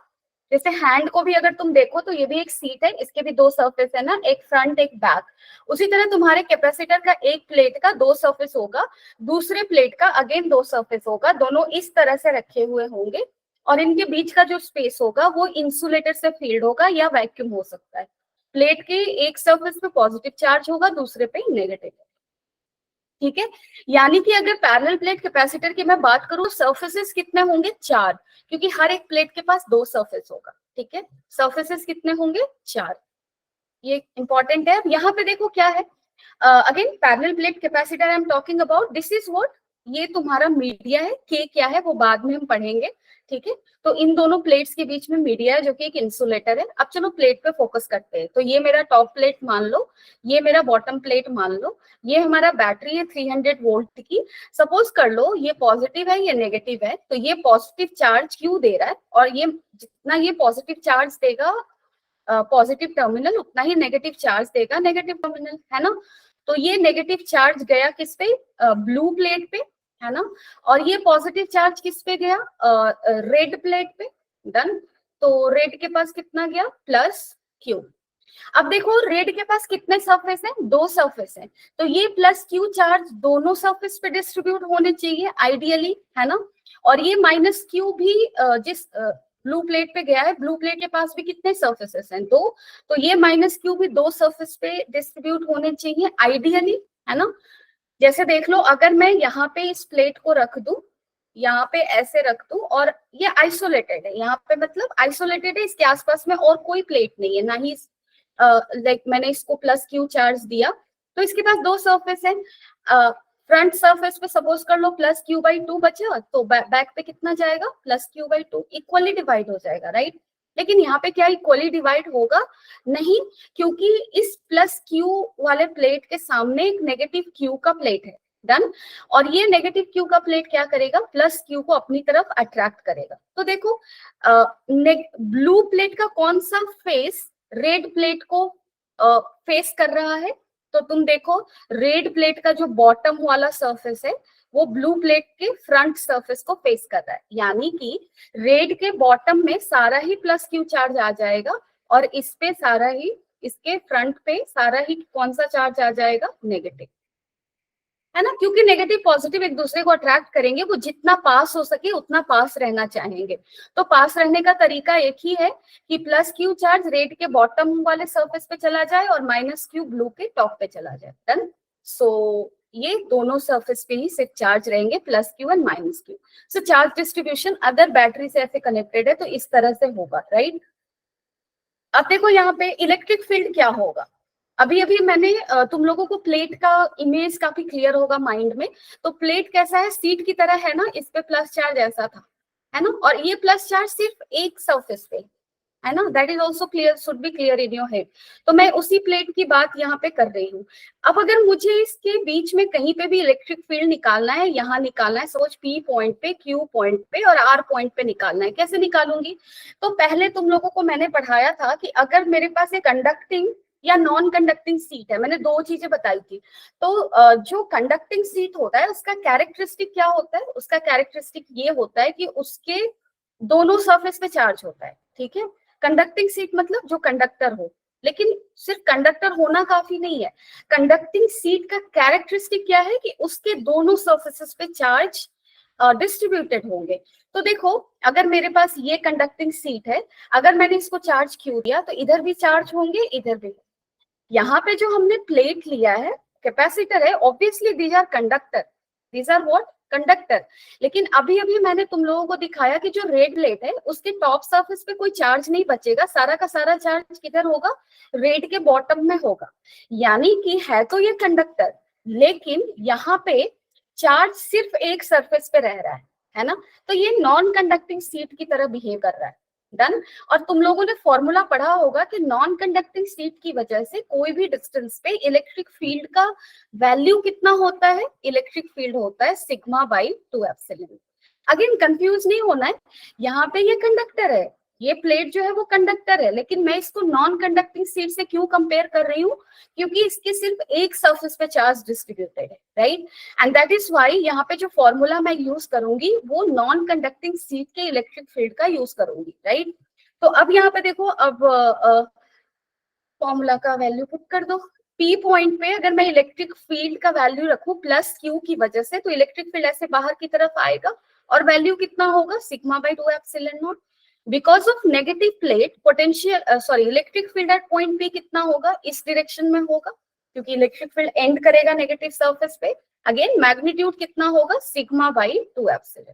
जैसे हैंड को भी अगर तुम देखो तो ये भी एक सीट है, इसके भी दो सरफेस है ना, एक फ्रंट एक बैक। उसी तरह तुम्हारे कैपेसिटर का एक प्लेट का दो सरफेस होगा, दूसरे प्लेट का अगेन दो सरफेस होगा, दोनों इस तरह से रखे हुए होंगे, और इनके बीच का जो स्पेस होगा वो इंसुलेटर से फील्ड होगा या वैक्यूम हो सकता है। प्लेट के एक सरफेस पे पॉजिटिव चार्ज होगा, दूसरे पे नेगेटिव, ठीक है। यानी कि अगर पैरेलल प्लेट कैपेसिटर की मैं बात करूं, सरफेसेस कितने होंगे, चार, क्योंकि हर एक प्लेट के पास दो सरफेस होगा, ठीक है। सरफेसेस कितने होंगे, चार, ये इंपॉर्टेंट है। अब यहाँ पे देखो क्या है, again parallel plate capacitor I am talking about, this is what, ये तुम्हारा मीडिया है, के क्या है वो बाद में हम पढ़ेंगे, ठीक है। तो इन दोनों प्लेट्स के बीच में मीडिया है जो कि एक इंसुलेटर है। अब चलो प्लेट पे फोकस करते हैं। तो ये मेरा टॉप प्लेट मान लो, ये मेरा बॉटम प्लेट मान लो, ये हमारा बैटरी है 300 वोल्ट की। सपोज कर लो ये पॉजिटिव है, ये नेगेटिव है, तो ये पॉजिटिव चार्ज क्यों दे रहा है, और ये जितना ये पॉजिटिव चार्ज देगा पॉजिटिव टर्मिनल, उतना ही नेगेटिव चार्ज देगा नेगेटिव टर्मिनल, है ना। तो ये नेगेटिव चार्ज गया किस पे, ब्लू प्लेट पे, है ना। और ये पॉजिटिव चार्ज किस पे गया, रेड प्लेट पे, डन। तो रेड के पास कितना गया, प्लस क्यू। अब देखो रेड के पास कितने सरफेस हैं, दो सरफेस हैं, तो ये प्लस क्यू चार्ज दोनों सरफेस पे डिस्ट्रीब्यूट होने चाहिए आइडियली, है ना। और ये माइनस क्यू भी जिस ब्लू प्लेट पे गया है, ब्लू प्लेट के पास भी कितने सरफेसेस हैं, दो, तो ये माइनस क्यू भी दो सरफेस पे डिस्ट्रीब्यूट होने चाहिए आइडियली, है ना। जैसे देख लो, अगर मैं यहाँ पे इस प्लेट को रख दूं, यहाँ पे ऐसे रख दूं, और ये आइसोलेटेड है, यहाँ पे मतलब आइसोलेटेड है, इसके आसपास में और कोई प्लेट नहीं है, ना ही लाइक मैंने इसको प्लस क्यू चार्ज दिया, तो इसके पास दो सरफेस है। फ्रंट सरफेस पे सपोज कर लो प्लस क्यू बाई टू बचा, तो बैक पे कितना जाएगा, plus Q by two, equally divide हो जाएगा, राइट। लेकिन यहाँ पे क्या इक्वली डिवाइड होगा, नहीं, क्योंकि इस प्लस क्यू वाले प्लेट के सामने एक नेगेटिव क्यू का प्लेट है, डन। और ये नेगेटिव क्यू का प्लेट क्या करेगा, प्लस क्यू को अपनी तरफ अट्रैक्ट करेगा। तो देखो ब्लू प्लेट का कौन सा फेस रेड प्लेट को फेस कर रहा है, तो तुम देखो रेड प्लेट का जो बॉटम वाला सरफेस है वो ब्लू प्लेट के फ्रंट सरफेस को फेस कर रहा है, यानी कि रेड के बॉटम में सारा ही प्लस क्यू चार्ज आ जाएगा, और इस पे सारा ही, इसके फ्रंट पे सारा ही कौन सा चार्ज आ जाएगा, नेगेटिव, है ना। क्योंकि नेगेटिव पॉजिटिव एक दूसरे को अट्रैक्ट करेंगे, वो जितना पास हो सके उतना पास रहना चाहेंगे। तो पास रहने का तरीका एक ही है कि प्लस क्यू चार्ज रेड के बॉटम वाले सरफेस पे चला जाए और माइनस क्यू ब्लू के टॉप पे चला जाए, डन। सो ये दोनों सरफेस पे ही सिर्फ चार्ज रहेंगे, plus Q and minus Q. So charge distribution अगर बैटरी से ऐसे कनेक्टेड है तो इस तरह से होगा, राइट। अब देखो यहाँ पे इलेक्ट्रिक फील्ड क्या होगा। अभी अभी मैंने तुम लोगों को प्लेट का इमेज काफी क्लियर होगा माइंड में। तो प्लेट कैसा है, सीट की तरह है ना, इस पे प्लस चार्ज ऐसा था, है ना, और ये प्लस चार्ज सिर्फ एक सरफेस पे, है ना, that is also clear, should be clear in your head. तो मैं उसी प्लेट की बात यहाँ पे कर रही हूँ। अब अगर मुझे इसके बीच में कहीं पे भी इलेक्ट्रिक फील्ड निकालना है, यहाँ निकालना है, सपोज पी पॉइंट पे, क्यू पॉइंट पे और आर पॉइंट पे निकालना है, कैसे निकालूंगी? तो पहले तुम लोगों को मैंने पढ़ाया था कि अगर मेरे पास एक कंडक्टिंग या नॉन कंडक्टिंग सीट है, मैंने दो चीजें बताई थी। तो जो कंडक्टिंग सीट होता है उसका कैरेक्टरिस्टिक क्या होता है? उसका कैरेक्टरिस्टिक ये होता है कि उसके दोनों सरफेस पे चार्ज होता है, ठीक है। कंडक्टिंग सीट मतलब जो कंडक्टर हो, लेकिन सिर्फ कंडक्टर होना काफी नहीं है। कंडक्टिंग सीट का कैरेक्टरिस्टिक क्या है कि उसके दोनों सरफेसेस पे चार्ज डिस्ट्रीब्यूटेड होंगे। तो देखो, अगर मेरे पास ये कंडक्टिंग सीट है, अगर मैंने इसको चार्ज क्यू दिया तो इधर भी चार्ज होंगे, इधर भी। यहाँ पे जो हमने प्लेट लिया है, कैपेसिटर है, obviously these are conductor, these are what, conductor. लेकिन अभी अभी मैंने तुम लोगों को दिखाया कि जो रेड प्लेट है उसके टॉप सरफेस पे कोई चार्ज नहीं बचेगा, सारा का सारा चार्ज किधर होगा? रेड के बॉटम में होगा। यानी कि है तो ये कंडक्टर, लेकिन यहाँ पे चार्ज सिर्फ एक सरफेस पे रह रहा है ना। तो ये नॉन कंडक्टिंग सीट की तरह बिहेव कर रहा है। डन। और तुम लोगों ने फॉर्मूला पढ़ा होगा कि नॉन कंडक्टिंग सीट की वजह से कोई भी डिस्टेंस पे इलेक्ट्रिक फील्ड का वैल्यू कितना होता है? इलेक्ट्रिक फील्ड होता है sigma by 2 epsilon. Again confuse नहीं होना है, यहाँ पे ये कंडक्टर है, ये प्लेट जो है वो कंडक्टर है, लेकिन मैं इसको नॉन कंडक्टिंग सीट से क्यों कंपेयर कर रही हूँ? क्योंकि इसके सिर्फ एक सरफेस पे चार्ज डिस्ट्रीब्यूटेड है, right. And that is why यहाँ पे जो फॉर्मूला मैं यूज करूंगी वो नॉन कंडक्टिंग सीट के इलेक्ट्रिक फील्ड का यूज करूंगी, राइट। तो अब यहाँ पे देखो, अब फॉर्मूला का वैल्यू पुट कर दो। पी पॉइंट पे अगर मैं इलेक्ट्रिक फील्ड का वैल्यू रखूं प्लस क्यू की वजह से, तो इलेक्ट्रिक फील्ड ऐसे बाहर की तरफ आएगा और वैल्यू कितना होगा? Sigma by 2 epsilon naught. Because of negative plate potential sorry electric field at point P कितना होगा? इस डायरेक्शन में होगा, क्योंकि इलेक्ट्रिक फील्ड एंड करेगा नेगेटिव सरफेस पे। अगेन मैग्नीट्यूड कितना होगा? Sigma by 2 epsilon.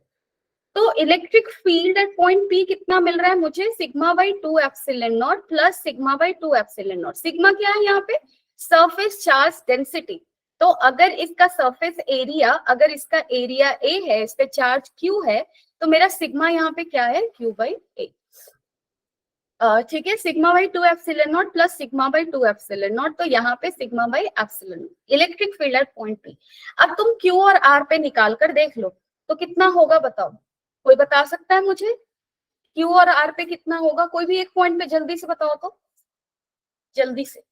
तो electric field at point P कितना मिल रहा है मुझे? Sigma by 2 epsilon naught plus sigma by 2 epsilon naught. Sigma क्या है यहाँ पे? Surface charge density. तो अगर इसका सरफेस एरिया, अगर इसका एरिया ए है, इस पे चार्ज क्यू है, तो मेरा सिग्मा यहाँ पे क्या है? क्यू बाई ए। ठीक है, sigma by 2 epsilon naught plus sigma by 2 epsilon not, तो यहाँ पे sigma by epsilon not electric field at point P. अब तुम क्यू और आर पे निकाल कर देख लो तो कितना होगा, बताओ। कोई बता सकता है मुझे क्यू और आर पे कितना होगा? कोई भी एक पॉइंट पे जल्दी से बताओ तो, जल्दी से,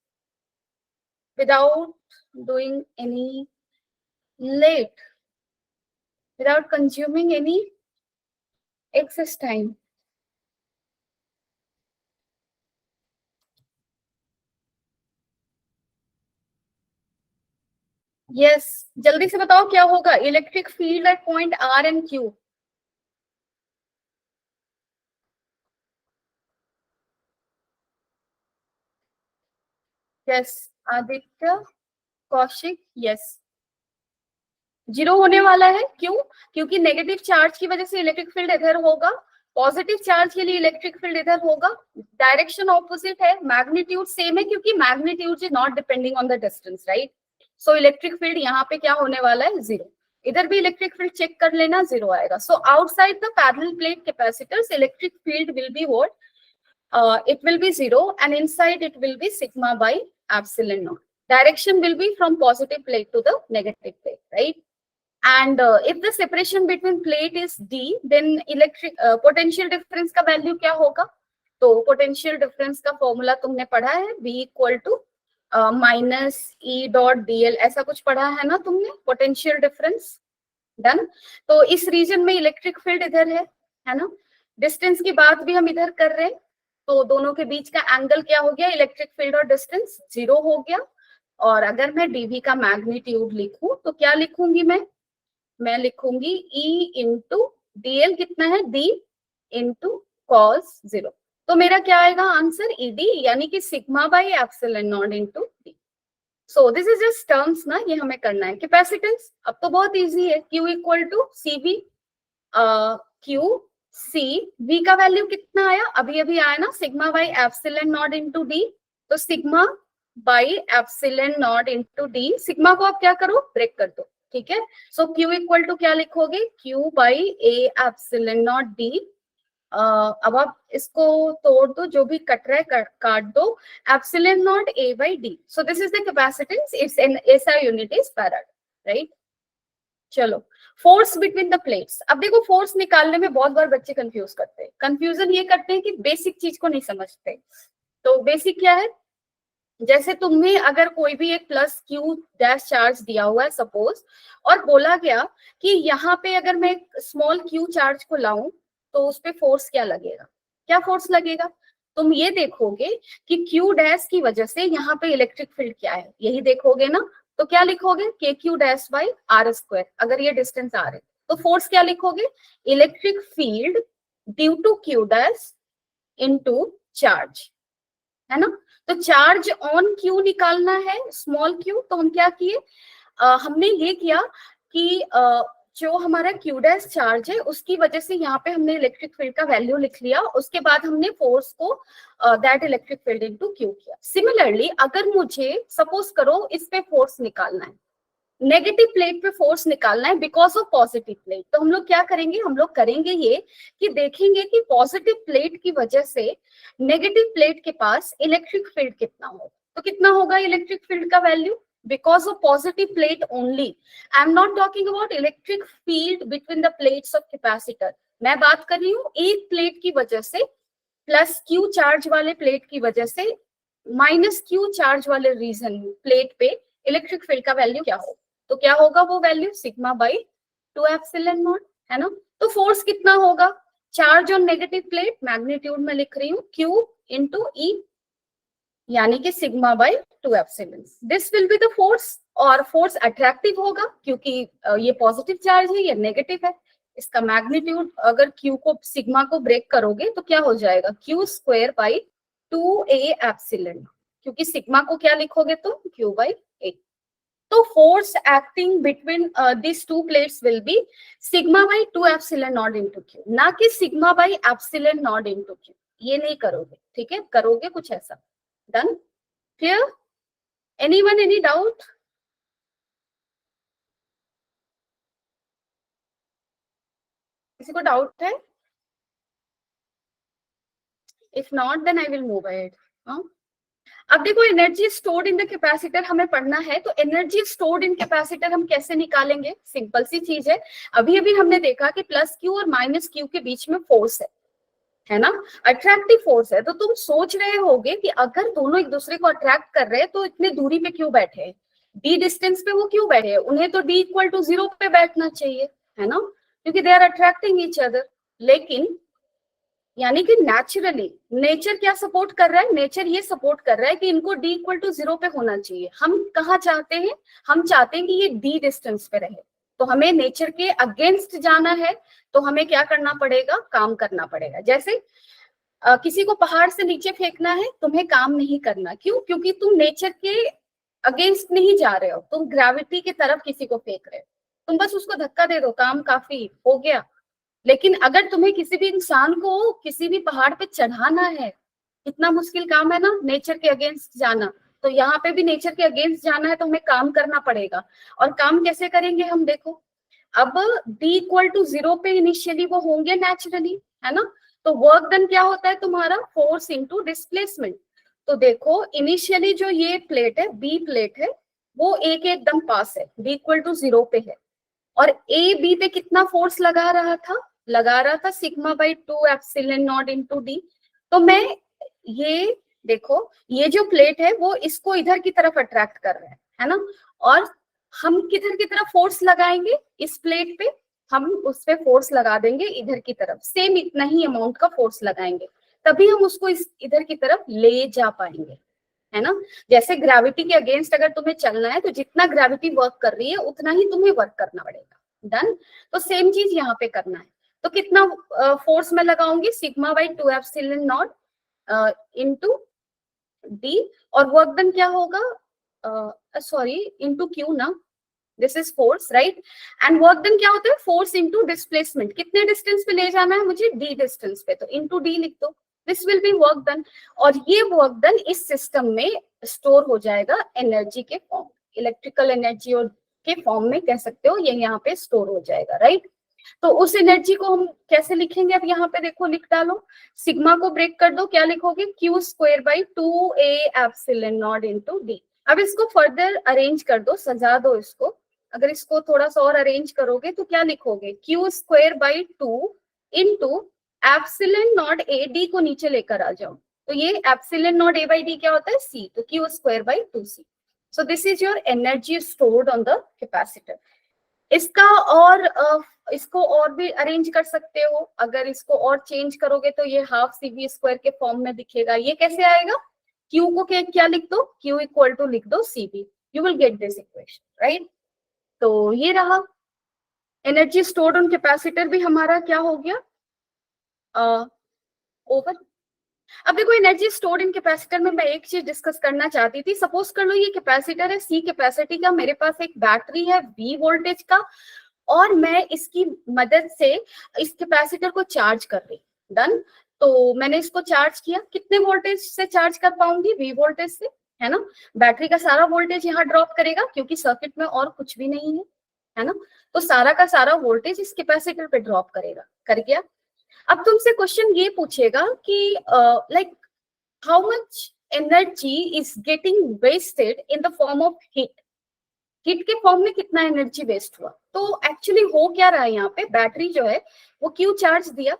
without doing any late, without consuming any excess time. Yes, जल्दी से बताओ क्या होगा electric field at point R and Q. Yes, Aditya, Kaushik, yes, zero होने वाला है। क्यों? क्योंकि नेगेटिव चार्ज की वजह से इलेक्ट्रिक फील्ड इधर होगा, पॉजिटिव चार्ज के लिए इलेक्ट्रिक फील्ड इधर होगा। डायरेक्शन ऑपोजिट है, मैग्नीट्यूड सेम है, क्योंकि magnitude is not depending on the distance, right. So electric field यहाँ पे क्या होने वाला है? जीरो। इधर भी इलेक्ट्रिक फील्ड चेक कर लेना, जीरो आएगा। So outside the parallel plate capacitors electric field will be what? It will be zero, and inside it will be sigma by epsilon naught. Direction will be from positive plate to the negative plate, right? And if the separation between plate is d, then electric potential difference का value क्या होगा? तो potential difference का formula तुमने पढ़ा है, V equal to minus E dot dl, ऐसा कुछ पढ़ा है ना तुमने? potential difference, done. तो इस रीजन में इलेक्ट्रिक फील्ड इधर है ना। डिस्टेंस की बात भी हम इधर कर रहे हैं, तो दोनों के बीच का एंगल क्या हो गया? इलेक्ट्रिक फील्ड और डिस्टेंस जीरो हो गया। और अगर मैं डीवी का मैग्नीट्यूड लिखूं तो क्या लिखूंगी मैं लिखूंगी E इंटू डीएल, कितना है? D into cos zero. तो मेरा क्या आएगा आंसर? ईडी, यानी कि sigma by epsilon naught into D. So this is just terms ना, ये हमें करना है। कैपेसिटेंस अब तो बहुत इजी है, Q equal to C V, Q C V का वैल्यू कितना आया? अभी अभी आया ना, sigma by epsilon naught into D. तो sigma by epsilon naught into D, sigma को आप क्या करो? ब्रेक कर दो, ठीक है। सो Q इक्वल टू क्या लिखोगे? Q by A epsilon not D अब आप इसको तोड़ दो, जो भी कट रहा है काट दो, epsilon not A by D. So this is the capacitance. Its SI unit is farad, right? चलो, फोर्स बिटवीन द प्लेट्स. अब देखो, फोर्स निकालने में बहुत बार बच्चे कंफ्यूज करते हैं. कंफ्यूजन ये करते हैं कि बेसिक चीज को नहीं समझते. तो बेसिक क्या है, जैसे तुम्हें अगर कोई भी एक प्लस क्यू डैश चार्ज दिया हुआ है सपोज, और बोला गया कि यहाँ पे अगर मैं स्मॉल क्यू चार्ज को लाऊं तो उस पे फोर्स क्या लगेगा, क्या फोर्स लगेगा, तुम ये देखोगे कि क्यू डैश की वजह से यहाँ पे इलेक्ट्रिक फील्ड क्या है, यही देखोगे ना. तो क्या लिखोगे, K Q dash by R square. अगर ये डिस्टेंस आर है तो फोर्स क्या लिखोगे, electric field due to Q dash into charge, है ना. तो चार्ज ऑन क्यू निकालना है, स्मॉल क्यू. तो हम क्या किए, हमने ये किया कि जो हमारा क्यू डैश चार्ज है उसकी वजह से यहाँ पे हमने इलेक्ट्रिक फील्ड का वैल्यू लिख लिया. उसके बाद हमने फोर्स को that electric field into Q किया. सिमिलरली अगर मुझे सपोज करो इस पे फोर्स निकालना है, नेगेटिव प्लेट पे फोर्स निकालना है बिकॉज ऑफ पॉजिटिव प्लेट, तो हम लोग क्या करेंगे, हम लोग करेंगे ये कि देखेंगे कि पॉजिटिव प्लेट की वजह से नेगेटिव प्लेट के पास इलेक्ट्रिक फील्ड कितना होगा. तो कितना होगा इलेक्ट्रिक फील्ड का value, because of positive plate only. I am not talking about electric field between the plates of capacitor. मैं बात कर रही हूँ एक प्लेट की वजह से, प्लस क्यू चार्ज वाले प्लेट की वजह से, माइनस क्यू चार्ज वाले रीजन प्लेट पे इलेक्ट्रिक फील्ड का वैल्यू क्या होगा. तो क्या होगा वो value, sigma by 2 epsilon not, है ना. तो फोर्स कितना होगा, charge on negative plate, magnitude में लिख रही हूँ Q इंटू E, यानी कि sigma by 2 epsilon. This will be the force. और फोर्स अट्रैक्टिव होगा क्योंकि ये पॉजिटिव चार्ज है, ये नेगेटिव है. इसका मैग्नीट्यूड अगर Q को, सिग्मा को ब्रेक करोगे तो क्या हो जाएगा, Q square by 2A epsilon, क्योंकि सिग्मा को क्या लिखोगे तो Q बाई A. तो force acting between this two plates will be sigma by 2 epsilon naught into Q, ना कि sigma by epsilon naught into Q. ये नहीं करोगे, ठीक है, करोगे कुछ ऐसा. Done, clear, anyone, any doubt. किसी को डाउट है, if not then I will move ahead. अब देखो, energy stored in the capacitor हमें पढ़ना है. तो एनर्जी स्टोर्ड इन कैपेसिटर हम कैसे निकालेंगे, सिंपल सी चीज है. अभी अभी हमने देखा कि प्लस क्यू और माइनस क्यू के बीच में फोर्स है ना, अट्रैक्टिव फोर्स है. तो तुम सोच रहे होगे कि अगर दोनों एक दूसरे को अट्रैक्ट कर रहे हैं तो इतने दूरी पे क्यों बैठे हैं, डी डिस्टेंस पे वो क्यों बैठे हैं, उन्हें तो डी इक्वल टू 0 पे बैठना चाहिए, है ना, क्योंकि they are attracting each other. लेकिन यानी कि नेचुरली नेचर क्या सपोर्ट कर रहा है, नेचर ये सपोर्ट कर रहा है कि इनको डी इक्वल टू 0 पे होना चाहिए. हम कहाँ चाहते हैं, हम चाहते हैं कि ये डी डिस्टेंस पे रहे. तो हमें नेचर के अगेंस्ट जाना है, तो हमें क्या करना पड़ेगा, काम करना पड़ेगा. जैसे किसी को पहाड़ से नीचे फेंकना है, तुम्हें काम नहीं करना. क्यों, क्योंकि तुम नेचर के अगेंस्ट नहीं जा रहे हो, तुम ग्रेविटी की तरफ किसी को फेंक रहे हो. तुम बस उसको धक्का दे दो, काम काफी हो गया. लेकिन अगर तुम्हें किसी भी इंसान को किसी भी पहाड़ पे चढ़ाना है, इतना मुश्किल काम है ना, नेचर के अगेंस्ट जाना. तो यहाँ पे भी नेचर के अगेंस्ट जाना है तो हमें काम करना पड़ेगा. और काम कैसे करेंगे हम, देखो, अब d इक्वल टू 0 पे इनिशियली वो होंगे नेचुरली, है ना. तो वर्क डन क्या होता है तुम्हारा, फोर्स इनटू डिस्प्लेसमेंट. तो देखो, इनिशियली जो ये प्लेट है, बी प्लेट है, वो ए के एकदम पास है, d इक्वल टू 0 पे है. और ए बी पे कितना फोर्स लगा रहा था sigma by 2 epsilon naught into D. तो मैं ये देखो, ये जो प्लेट है वो इसको इधर की तरफ अट्रैक्ट कर रहा है ना. और हम किधर की तरफ फोर्स लगाएंगे, इस प्लेट पे हम उस पे फोर्स लगा देंगे इधर की तरफ, सेम इतना ही अमाउंट का फोर्स लगाएंगे, तभी हम उसको इस इधर की तरफ ले जा पाएंगे, है ना. जैसे ग्रेविटी के अगेंस्ट अगर तुम्हें चलना है तो जितना ग्रेविटी वर्क कर रही है उतना ही तुम्हें वर्क करना पड़ेगा. डन. तो सेम चीज यहाँ पे करना है. तो कितना फोर्स में लगाऊंगी, sigma by 2 epsilon naught into D. और वर्क डन क्या होगा, सॉरी, इनटू क्यू ना, this is force, right. And work done क्या होता है, फोर्स इनटू डिस्प्लेसमेंट. कितने डिस्टेंस पे ले जाना है मुझे, डी डिस्टेंस पे, तो इनटू डी लिख दो. This will be work done. और ये वर्क डन इस सिस्टम में स्टोर हो जाएगा एनर्जी के फॉर्म, इलेक्ट्रिकल एनर्जी और के फॉर्म में कह सकते हो, ये यहाँ पे स्टोर हो जाएगा, राइट. तो उस एनर्जी को हम कैसे लिखेंगे? अब यहाँ पे देखो, लिख डालो, सिग्मा को ब्रेक कर दो, क्या लिखोगे? Q square by 2a epsilon naught into D. अब इसको फर्दर अरेंज कर दो, सजा दो इसको। अगर इसको थोड़ा सा और अरेंज करोगे तो क्या लिखोगे? Q square by 2 into epsilon naught A, D को नीचे लेकर आ जाओ, तो ये epsilon naught A by D क्या होता है? सी, तो Q square by 2c। So this is your energy stored on the capacitor. इसका और इसको और भी अरेंज कर सकते हो। अगर इसको और चेंज करोगे तो ये हाफ सी वी स्क्वायर के फॉर्म में दिखेगा। ये कैसे आएगा? क्यू को क्या लिख दो? क्यू इक्वल टू लिख दो C V, you will get this equation, right? तो ये रहा एनर्जी स्टोर्ड ऑन कैपेसिटर, भी हमारा क्या हो गया? ओवर। अब देखो, एनर्जी स्टोर्ड इन कैपेसिटर में मैं एक चीज डिस्कस करना चाहती थी। सपोज कर लो ये कैपेसिटर है सी कैपेसिटी का, मेरे पास एक बैटरी है वी वोल्टेज का, और मैं इसकी मदद से इस कैपेसिटर को चार्ज कर रही। डन। तो मैंने इसको चार्ज किया, कितने वोल्टेज से चार्ज कर पाऊंगी? वी वोल्टेज से, है ना? बैटरी का सारा वोल्टेज यहाँ ड्रॉप करेगा क्योंकि सर्किट में और कुछ भी नहीं है ना? तो सारा का सारा वोल्टेज इस कैपेसिटर पे ड्रॉप करेगा। कर गया। अब तुमसे क्वेश्चन ये पूछेगा कि like how much energy is getting wasted in the form of heat. Heat के फॉर्म में कितना एनर्जी वेस्ट हुआ? तो एक्चुअली हो क्या रहा है यहाँ पे, बैटरी जो है वो क्यू चार्ज दिया,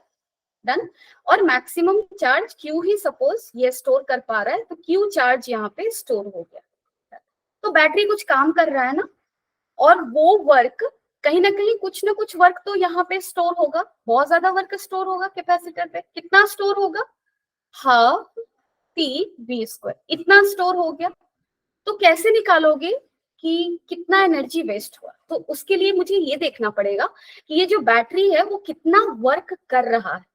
डन, और मैक्सिमम चार्ज क्यू ही सपोज ये स्टोर कर पा रहा है, तो क्यू चार्ज यहाँ पे स्टोर हो गया। तो बैटरी कुछ काम कर रहा है ना, और वो वर्क कहीं ना कुछ वर्क तो यहाँ पे स्टोर होगा। बहुत ज्यादा वर्क स्टोर होगा कैपेसिटर पे। कितना स्टोर होगा? हाफ टी वी स्क्वायर, इतना स्टोर हो गया। तो कैसे निकालोगे कि कितना एनर्जी वेस्ट हुआ? तो उसके लिए मुझे ये देखना पड़ेगा कि ये जो बैटरी है वो कितना वर्क कर रहा है,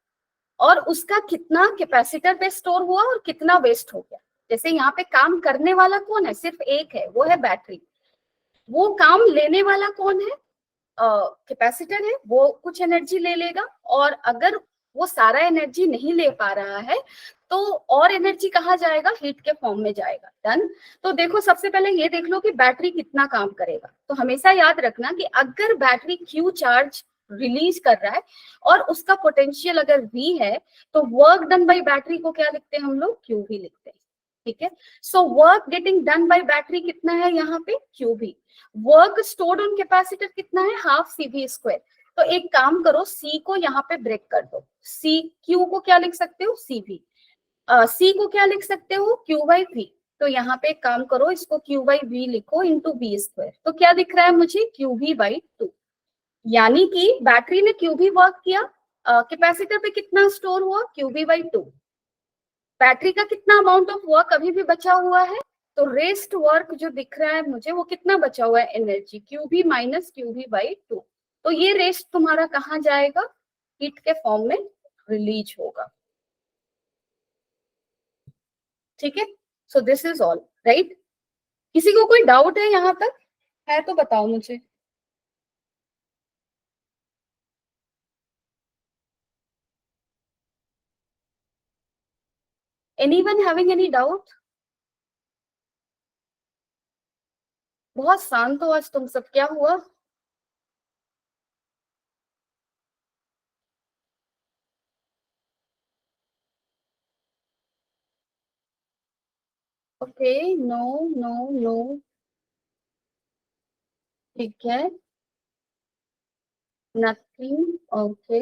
और उसका कितना कैपेसिटर पे स्टोर हुआ और कितना वेस्ट हो गया। जैसे यहाँ पे काम करने वाला कौन है? सिर्फ एक है, वो है बैटरी। वो काम लेने वाला कौन है? कैपेसिटर है, वो कुछ एनर्जी ले लेगा। और अगर वो सारा एनर्जी नहीं ले पा रहा है तो और एनर्जी कहाँ जाएगा? हीट के फॉर्म में जाएगा। डन। तो देखो, सबसे पहले ये देख लो कि बैटरी कितना काम करेगा। तो हमेशा याद रखना कि अगर बैटरी क्यू चार्ज रिलीज कर रहा है और उसका पोटेंशियल अगर वी है, तो वर्क डन बाय बैटरी को क्या लिखते हैं हम लोग? क्यू वी लिखते हैं। ठीक है। So work getting done by battery कितना है यहाँ पे? Q V. Work stored on capacitor कितना है? Half C V square. तो एक काम करो, सी को यहाँ पे ब्रेक कर दो। सी, क्यू को क्या लिख सकते हो? सी वी। सी को क्या लिख सकते हो? Q by V. तो यहाँ पे एक काम करो, इसको क्यू बाई वी लिखो इंटू वी स्क्वायर। तो क्या दिख रहा है मुझे? Q V by 2। यानी कि बैटरी ने क्यू वी वर्क किया, कैपेसिटर पे कितना स्टोर हुआ? Q V by 2। बैटरी का कितना अमाउंट ऑफ वर्क अभी भी बचा हुआ है? तो रेस्ट वर्क जो दिख रहा है मुझे, वो कितना बचा हुआ है? Energy Q V minus Q V by 2। तो ये रेस्ट तुम्हारा कहाँ जाएगा? हीट के फॉर्म में रिलीज होगा। ठीक है। So this is all, right? किसी को कोई डाउट है यहाँ तक? है तो बताओ मुझे। Anyone having any doubt? बहुत शांत हो आज तुम सब, क्या हुआ? ओके, नो नो नो, ठीक है, नथिंग, ओके,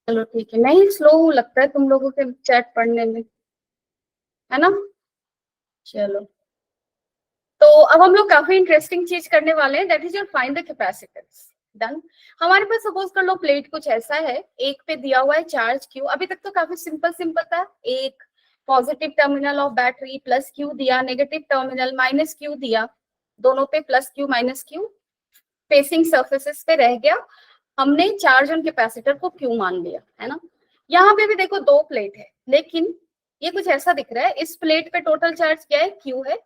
चलो ठीक है। नहीं, स्लो लगता है तुम लोगों के चैट पढ़ने में, है ना? चलो, तो अब हम लोग काफी इंटरेस्टिंग चीज करने वाले हैं, that is your find the capacitance. Done. हमारे पास सपोज कर लो प्लेट कुछ ऐसा है, एक पे दिया हुआ है चार्ज क्यू। अभी तक तो काफी सिंपल सिंपल था। एक positive terminal of battery plus Q दिया, नेगेटिव टर्मिनल माइनस क्यू दिया, दोनों पे plus Q minus Q, facing surfaces पे रह गया। हमने चार्ज ऑन कैपेसिटर को क्यू मान लिया, है ना? यहाँ पे भी देखो दो प्लेट है, लेकिन ये कुछ ऐसा दिख रहा है। इस प्लेट पे टोटल चार्ज क्या है? क्यू है।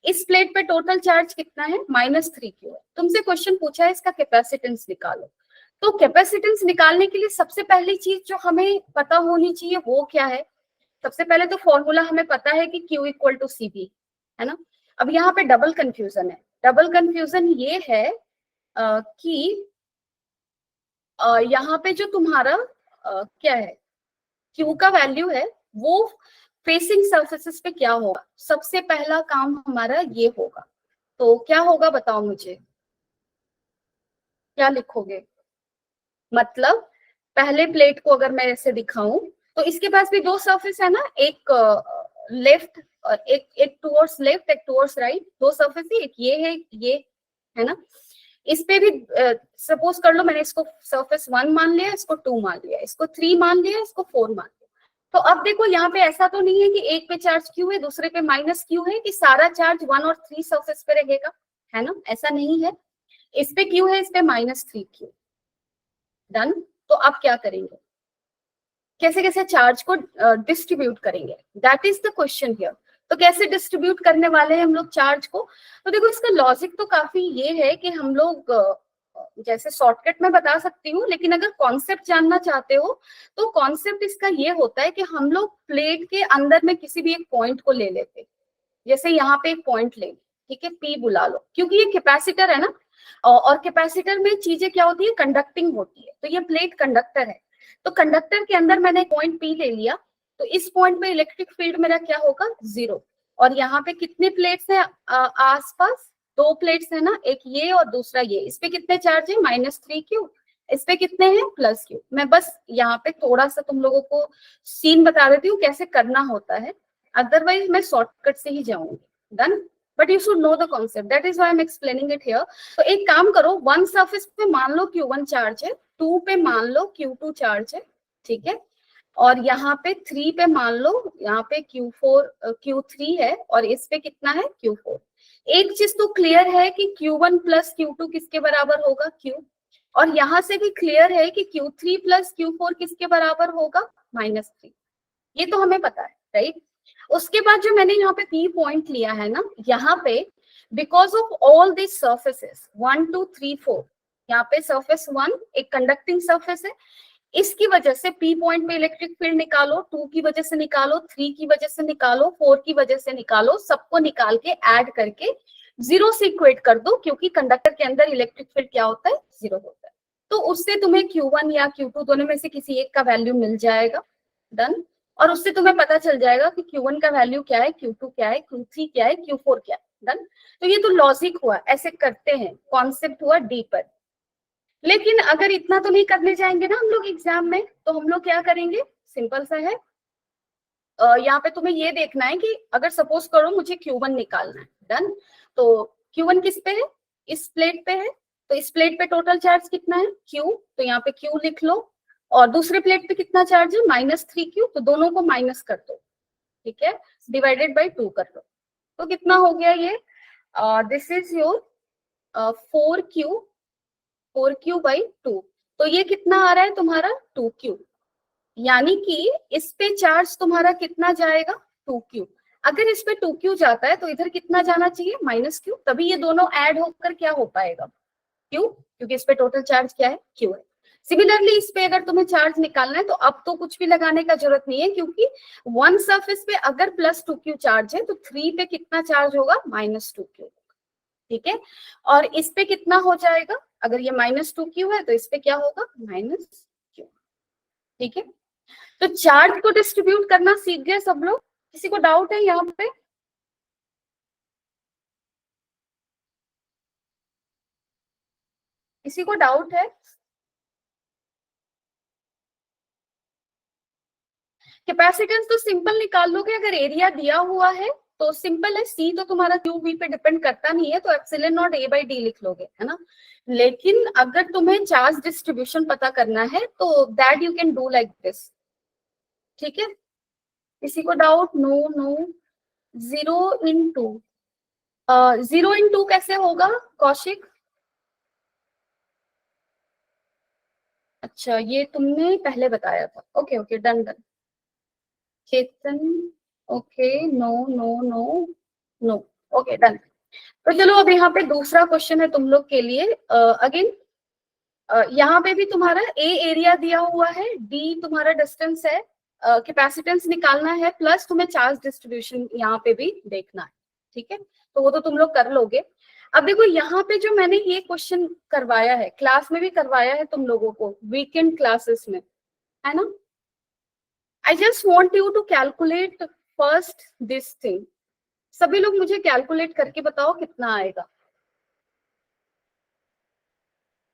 इस प्लेट पे टोटल चार्ज कितना है? -3 क्यू है। तुमसे क्वेश्चन पूछा है इसका कैपेसिटेंस निकालो। तो कैपेसिटेंस निकालने के लिए सबसे पहली चीज जो हमें पता होनी चाहिए वो क्या है? सबसे पहले तो फॉर्मूला हमें पता है कि Q equal to C V, है ना? अब यहाँ पे डबल कंफ्यूजन है। डबल कंफ्यूजन ये है कि यहाँ पे जो तुम्हारा क्या है, Q का वैल्यू है वो फेसिंग सरफेसेस पे क्या होगा, सबसे पहला काम हमारा ये होगा। तो क्या होगा बताओ मुझे, क्या लिखोगे? मतलब पहले प्लेट को अगर मैं ऐसे दिखाऊं तो इसके पास भी दो सरफेस है ना, एक लेफ्ट और एक टुवर्ड्स लेफ्ट, एक टुवर्ड्स राइट, दो सरफेस है, एक ये है, ये है ना। इस पे भी सपोज कर लो मैंने इसको सरफेस 1 मान लिया, इसको 2 मान लिया, इसको 3 मान लिया, इसको 4 मान लिया। तो अब देखो यहाँ पे ऐसा तो नहीं है कि एक पे चार्ज क्यू है दूसरे पे माइनस क्यू है, कि सारा चार्ज 1 और 3 सरफेस पे रहेगा, है ना, ऐसा नहीं है। इस पे क्यू है, इस पे -3 क्यू। डन। तो अब क्या करेंगे, कैसे कैसे चार्ज को डिस्ट्रीब्यूट करेंगे, that is the question here. तो कैसे डिस्ट्रीब्यूट करने वाले हैं हम लोग चार्ज को? तो देखो इसका लॉजिक तो काफी ये है कि हम लोग जैसे शॉर्टकट में बता सकती हूँ, लेकिन अगर कॉन्सेप्ट जानना चाहते हो तो कॉन्सेप्ट इसका ये होता है कि हम लोग प्लेट के अंदर में किसी भी एक पॉइंट को ले लेते, जैसे यहाँ पे एक पॉइंट ले, ठीक है, पी बुला लो, क्योंकि ये कैपेसिटर है ना, और कैपेसिटर में चीजें क्या होती है, कंडक्टिंग होती है, तो ये प्लेट कंडक्टर है। तो कंडक्टर के अंदर मैंने पॉइंट पी ले लिया, तो इस पॉइंट पे इलेक्ट्रिक फील्ड मेरा क्या होगा, 0। और यहाँ पे कितने प्लेट्स हैं आसपास, दो प्लेट्स है ना, एक ये और दूसरा ये, इस पे कितने चार्ज है, -3 क्यू, इस पे कितने हैं, +Q। मैं बस यहाँ पे थोड़ा सा तुम लोगों को सीन बता देती हूँ कैसे करना होता है, अदरवाइज मैं शॉर्टकट से ही जाऊंगी। Done. But you should know the concept, that is why I am explaining it here. तो एक काम करो, 1 सरफेस पे मान लो Q1 चार्ज है, 2 पे मान लो Q2 चार्ज है, ठीक है, और यहाँ पे 3 पे मान लो यहाँ पे Q3 है, और इस पे कितना है, Q4। एक चीज तो क्लियर है कि Q1 + Q2 किसके बराबर होगा, Q। और यहाँ से भी क्लियर है कि Q3 + Q4 किसके बराबर होगा, -3। ये तो हमें पता है, राइट। उसके बाद जो मैंने यहाँ पे P पॉइंट लिया है ना, यहाँ पे because of all this surfaces 1 2 3 4, यहाँ पे सरफेस 1 एक कंडक्टिंग सरफेस है, इसकी वजह से P पॉइंट में इलेक्ट्रिक फील्ड निकालो, 2 की वजह से निकालो, 3 की वजह से निकालो, 4 की वजह से निकालो, सबको निकाल के ऐड करके 0 से इक्वेट कर दो, क्योंकि कंडक्टर के अंदर इलेक्ट्रिक फील्ड क्या होता है, 0 होता है। तो उससे तुम्हें Q1 या Q2 दोनों में से किसी एक का वैल्यू मिल जाएगा। डन। और उससे तुम्हें पता चल जाएगा कि Q1 का वैल्यू क्या है, Q2 क्या है, Q3 क्या है, Q4 क्या है। डन। तो ये तो लॉजिक हुआ, ऐसे करते हैं, कॉन्सेप्ट हुआ डीपर। लेकिन अगर इतना तो नहीं करने जाएंगे ना हम लोग एग्जाम में, तो हम लोग क्या करेंगे, सिंपल सा है। यहाँ पे तुम्हें ये देखना है कि अगर सपोज करो मुझे Q1 निकालना है, डन, तो Q1 किस पे है, इस प्लेट पे है, तो इस प्लेट पे टोटल चार्ज कितना है, Q, तो यहाँ पे Q लिख लो। और दूसरे प्लेट पे कितना चार्ज है, -3Q, तो दोनों को माइनस कर दो, ठीक है, डिवाइडेड बाई 2 कर लो। तो कितना हो गया ये, this is your 4Q, 4Q/2। तो ये कितना आ रहा है तुम्हारा, 2Q। यानी कि इस पे चार्ज तुम्हारा कितना जाएगा, 2Q। अगर इस पे 2Q जाता है तो इधर कितना जाना चाहिए, -Q, तभी ये दोनों ऐड होकर क्या हो पाएगा, Q, क्योंकि इस पे टोटल चार्ज क्या है, Q है। सिमिलरली इस पे अगर तुम्हें चार्ज निकालना है तो अब तो कुछ भी लगाने का जरूरत नहीं है, क्योंकि 1 सरफेस पे अगर +2Q चार्ज है तो 3 पे कितना चार्ज होगा, -2Q, ठीक है। और इस पे कितना हो जाएगा, अगर ये -2Q है तो इस पे क्या होगा, -Q, ठीक है। तो चार्ज को डिस्ट्रीब्यूट करना सीख गए सब लोग, किसी को डाउट है यहाँ पे? किसी को डाउट है? कैपेसिटेंस तो सिंपल निकाल लोगे, अगर एरिया दिया हुआ है तो सिंपल है, सी तो तुम्हारा क्यू वी पे डिपेंड करता नहीं है, तो एप्सिलॉन नॉट A/D लिख लोगे, है ना। लेकिन अगर तुम्हें चार्ज डिस्ट्रीब्यूशन पता करना है तो that you can do like this, ठीक है। किसी को डाउट? No no. 0 × 2 कैसे होगा कौशिक? अच्छा, ये तुमने पहले बताया था, okay okay, done done. Chetan, okay, no no no no, okay done. तो चलो अब यहाँ पे दूसरा क्वेश्चन है तुम लोग के लिए। अगेन यहाँ पे भी तुम्हारा ए एरिया दिया हुआ है, डी तुम्हारा डिस्टेंस है, कैपेसिटेंस निकालना है, प्लस तुम्हें चार्ज डिस्ट्रीब्यूशन यहाँ पे भी देखना है, ठीक है। तो वो तो तुम लोग कर लोगे। अब देखो यहाँ पे जो मैंने ये क्वेश्चन करवाया है, क्लास में भी करवाया है तुम लोगों को वीकेंड क्लासेस में, है ना। I just want you to calculate first this thing. सभी लोग मुझे कैलकुलेट करके बताओ कितना आएगा।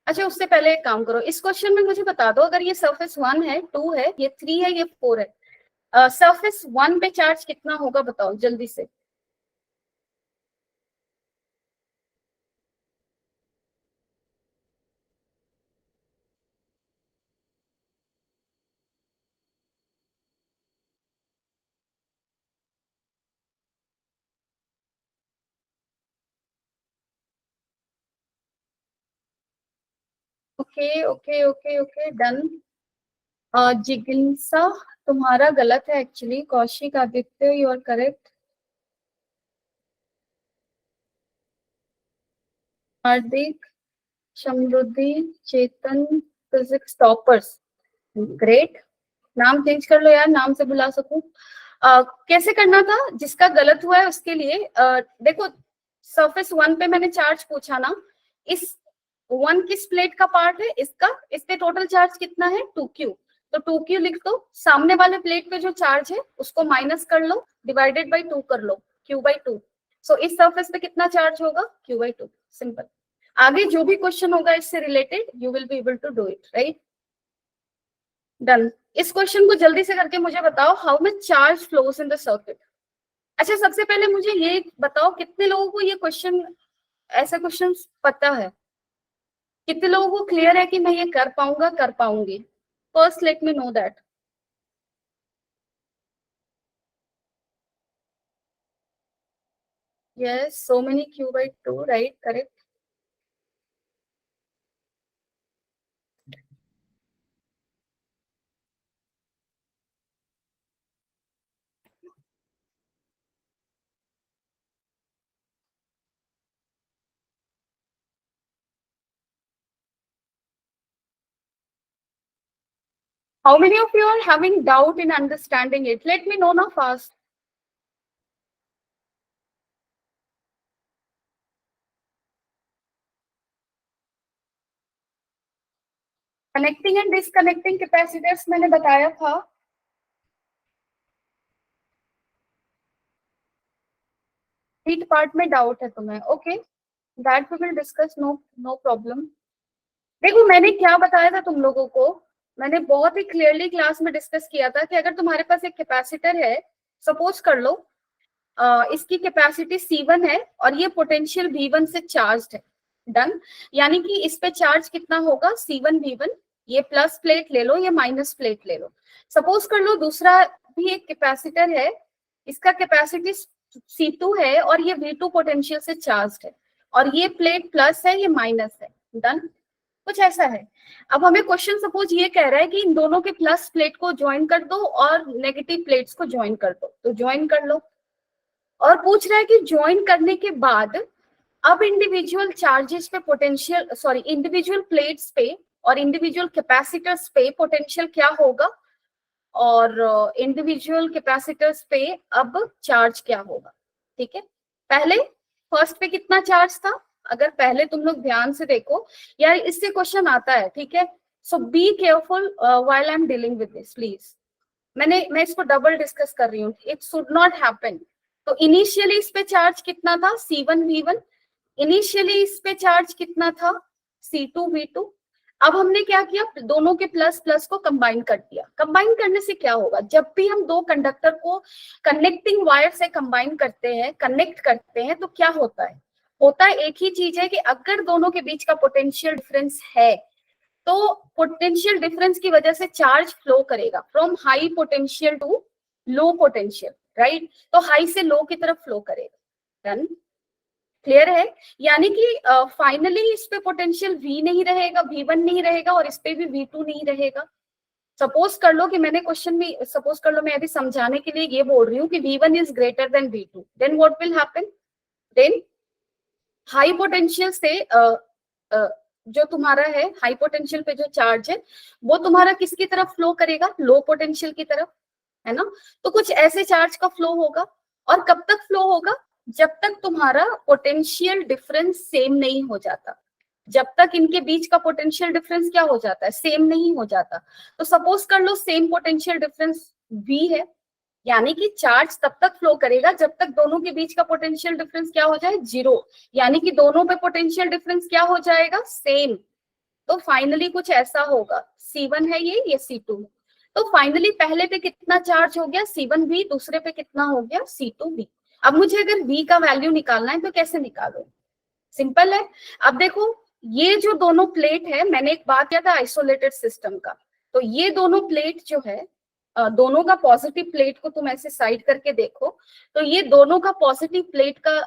अच्छा, उससे पहले एक काम करो, इस क्वेश्चन में मुझे बता दो, अगर ये सरफेस 1 है, 2 है, ये 3 है, ये 4 है, सरफेस 1 पे चार्ज कितना होगा बताओ जल्दी से। Okay okay okay okay, done. Jiginsa, तुम्हारा गलत है actually. Kaushik, Aditya, you are correct. Hardik, Samriddhi, Chetan, physics toppers, great. नाम चेंज कर लो यार, नाम से बुला सकूं। कैसे करना था, जिसका गलत हुआ है उसके लिए। देखो, सरफेस 1 पे मैंने चार्ज पूछा ना, इस 1 किस प्लेट का पार्ट है, इसका। इस पे टोटल चार्ज कितना है, 2q। तो 2q लिख दो, सामने वाले प्लेट पे जो चार्ज है उसको माइनस कर लो, डिवाइडेड बाई 2 कर लो, q/2। सो इस सरफेस पे कितना चार्ज होगा, q/2। सिंपल। आगे जो भी क्वेश्चन होगा इससे related, you will be able to do it, right. Done. इस क्वेश्चन को जल्दी से करके मुझे बताओ, how much charge flows in the circuit. अच्छा, सबसे पहले मुझे ये बताओ, कितने लोगों को ये क्वेश्चन, ऐसा क्वेश्चन पता है, कितने लोगों को क्लियर है कि मैं ये कर पाऊंगा, कर पाऊंगी। First let me know that. Yes, so many q/2, right, correct. How many of you are having doubt in understanding it? Let me know now fast. Connecting and disconnecting capacitors मैंने बताया था। हीट पार्ट में डाउट है तुम्हें, okay, that we will discuss, no no problem. देखो, मैंने क्या बताया था तुम लोगों को, मैंने बहुत ही क्लियरली क्लास में डिस्कस किया था कि अगर तुम्हारे पास एक कैपेसिटर है, सपोज कर लो इसकी कैपेसिटी C1 है और ये पोटेंशियल V1 से चार्ज्ड है। डन। यानी कि इस पे चार्ज कितना होगा, C1 V1। ये प्लस प्लेट ले लो, ये माइनस प्लेट ले लो। सपोज कर लो दूसरा भी एक कैपेसिटर है, इसका कैपेसिटी C2 है और ये V2 पोटेंशियल से चार्ज्ड है, और ये प्लेट प्लस है, ये माइनस है। डन। कुछ ऐसा है। अब हमें क्वेश्चन सपोज ये कह रहा है कि इन दोनों के प्लस प्लेट को ज्वाइन कर दो और नेगेटिव प्लेट्स को ज्वाइन कर दो, तो ज्वाइन कर लो। और पूछ रहा है कि ज्वाइन करने के बाद अब इंडिविजुअल चार्जेस पे पोटेंशियल, सॉरी, इंडिविजुअल प्लेट्स पे और इंडिविजुअल कैपेसिटर्स पे पोटेंशियल क्या होगा, और इंडिविजुअल कैपेसिटर्स पे अब चार्ज क्या होगा। ठीक है, पहले फर्स्ट पे कितना चार्ज था, अगर पहले तुम लोग ध्यान से देखो यार, इससे क्वेश्चन आता है, ठीक है। So be careful while I am dealing with this please. मैं इसको डबल डिस्कस कर रही हूँ, इट शुड नॉट हैपन। तो इनिशियली इस पे चार्ज कितना था, C1 V1। इनिशियली इस पे चार्ज कितना था, C2 V2। अब हमने क्या किया, दोनों के प्लस प्लस को कंबाइन कर दिया। कंबाइन करने से क्या होगा, जब भी हम दो कंडक्टर को कनेक्टिंग वायर से कंबाइन करते हैं, कनेक्ट करते हैं, तो क्या होता है एक ही चीज है कि अगर दोनों के बीच का पोटेंशियल डिफरेंस है, तो पोटेंशियल डिफरेंस की वजह से चार्ज फ्लो करेगा from high potential to low potential, right. तो हाई से लो की तरफ फ्लो करेगा। डन। क्लियर है। यानी कि फाइनली इस पे पोटेंशियल V नहीं रहेगा, V1 नहीं रहेगा, और इस पे भी V2 नहीं रहेगा। सपोज कर लो कि मैंने क्वेश्चन में, सपोज कर लो मैं अभी समझाने के लिए ये बोल रही हूँ कि V1 is greater than V2, then what will happen, then high potential से जो तुम्हारा है, हाई पोटेंशियल पे जो चार्ज है वो तुम्हारा किसकी तरफ फ्लो करेगा, लो पोटेंशियल की तरफ, है ना। तो कुछ ऐसे चार्ज का फ्लो होगा, और कब तक फ्लो होगा, जब तक तुम्हारा पोटेंशियल डिफरेंस सेम नहीं हो जाता, जब तक इनके बीच का पोटेंशियल डिफरेंस क्या हो जाता है, सेम नहीं हो जाता। तो सपोज कर लो सेम पोटेंशियल डिफरेंस V है, यानी कि चार्ज तब तक फ्लो करेगा जब तक दोनों के बीच का पोटेंशियल डिफरेंस क्या हो जाए, 0, यानी कि दोनों पे पोटेंशियल डिफरेंस क्या हो जाएगा, सेम। तो फाइनली कुछ ऐसा होगा, C1 है ये C2। तो फाइनली पहले पे कितना चार्ज हो गया, C1V, दूसरे पे कितना हो गया, C2V। अब मुझे अगर V का वैल्यू निकालना है तो कैसे निकालो, सिंपल है। अब देखो ये जो दोनों प्लेट है, मैंने एक बात किया था आइसोलेटेड सिस्टम का, तो ये दोनों प्लेट जो है, दोनों का पॉजिटिव प्लेट को तुम ऐसे साइड करके देखो, तो ये दोनों का पॉजिटिव प्लेट का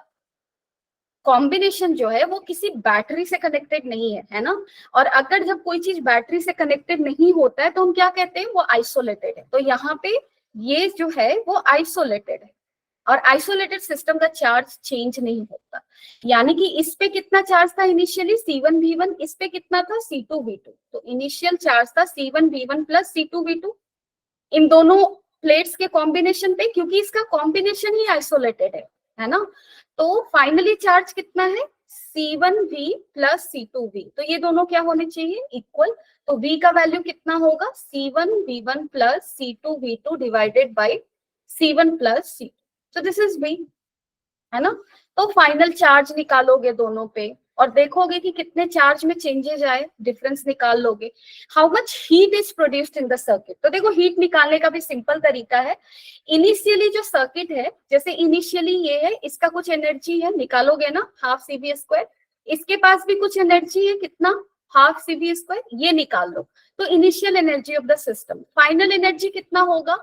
कॉम्बिनेशन जो है वो किसी बैटरी से कनेक्टेड नहीं है ना। और अगर जब कोई चीज बैटरी से कनेक्टेड नहीं होता है तो हम क्या कहते हैं, वो आइसोलेटेड है। तो यहाँ पे ये जो है वो आइसोलेटेड है, और आइसोलेटेड सिस्टम का चार्ज चेंज नहीं होता। यानी कि इस पे कितना चार्ज था इनिशियली, C1V1, इस पे कितना था, C2V2। तो इनिशियल चार्ज था C1V1 प्लस C2V2 इन दोनों प्लेट्स के कॉम्बिनेशन पे, क्योंकि इसका कॉम्बिनेशन ही आइसोलेटेड है ना। तो फाइनली चार्ज कितना है, C1V प्लस C2V। तो ये दोनों क्या होने चाहिए, इक्वल। तो V का वैल्यू कितना होगा, C1V1 plus C2V2 divided by C1 plus C2। तो दिस इज V, है ना। तो फाइनल चार्ज निकालोगे दोनों पे और देखोगे कि कितने चार्ज में चेंजेस आए, डिफरेंस निकाल लोगे। How much heat is produced in the circuit. तो देखो हीट निकालने का भी सिंपल तरीका है। इनिशियली जो सर्किट है, जैसे इनिशियली ये है, इसका कुछ एनर्जी है, निकालोगे ना, हाफ CV²। इसके पास भी कुछ एनर्जी है, कितना, हाफ CV², ये निकाल लो। तो initial energy of the system, final energy कितना होगा,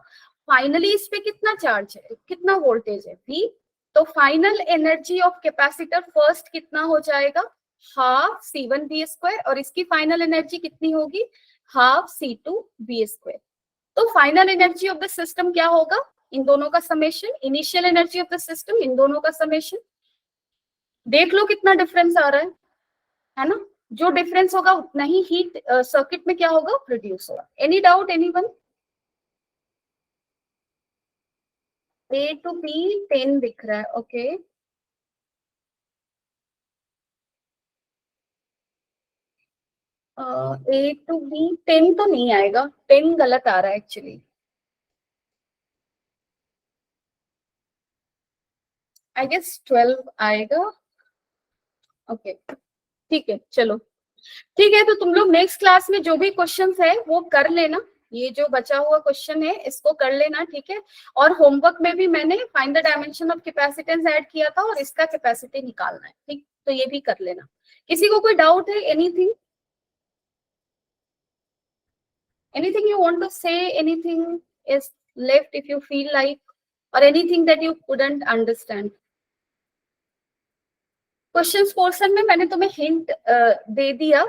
फाइनली इस पे कितना चार्ज है, कितना वोल्टेज है, V। तो final energy of capacitor first कितना हो जाएगा, हाफ C1V², और इसकी फाइनल एनर्जी कितनी होगी, हाफ C2V²। तो final energy of the system क्या होगा, इन दोनों का समेशन, initial energy of the system, इन दोनों का समेशन। देख लो कितना डिफरेंस आ रहा है ना। जो डिफरेंस होगा उतना ही हीट सर्किट में क्या होगा, प्रोड्यूस होगा। Any doubt anyone. A to B 10 दिख रहा है, ओके। A to B 10 तो नहीं आएगा, 10 गलत आ रहा है एक्चुअली। आई गेस 12 आएगा, ओके। ठीक है, चलो ठीक है। तो तुम लोग नेक्स्ट क्लास में जो भी क्वेश्चंस है वो कर लेना, ये जो बचा हुआ क्वेश्चन है इसको कर लेना, ठीक है। और होमवर्क में भी मैंने find the dimension of capacitance add किया था, और इसका कैपेसिटी निकालना है, ठीक। तो ये भी कर लेना। किसी को कोई डाउट है, anything, anything you want to say, anything is left if you feel like, or anything that you couldn't understand? Questions portion में मैंने तुम्हें हिंट दे दिया,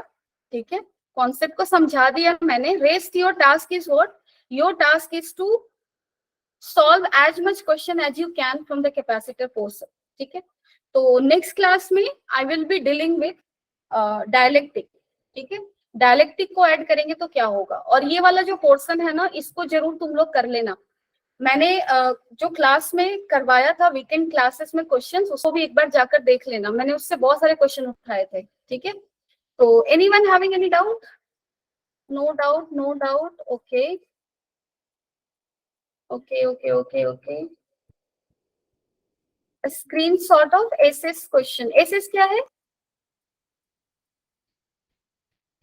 ठीक है, कॉन्सेप्ट को समझा दिया मैंने। Rest your task is what, your task is to solve as much question as you can from the capacitor portion, ठीक है। तो नेक्स्ट क्लास में I will be dealing with dielectric, ठीक है। डायलेक्टिक को ऐड करेंगे तो क्या होगा, और ये वाला जो पोर्शन है ना, इसको जरूर तुम लोग कर लेना। मैंने जो क्लास में करवाया था वीकेंड क्लासेस में क्वेश्चंस, उसको भी एक बार जाकर देख लेना, मैंने उससे बहुत सारे क्वेश्चन उठाए थे, ठीक है। तो anyone having any doubt, no doubt, no doubt, okay okay okay okay okay. Screenshot of SS question, SS क्या है,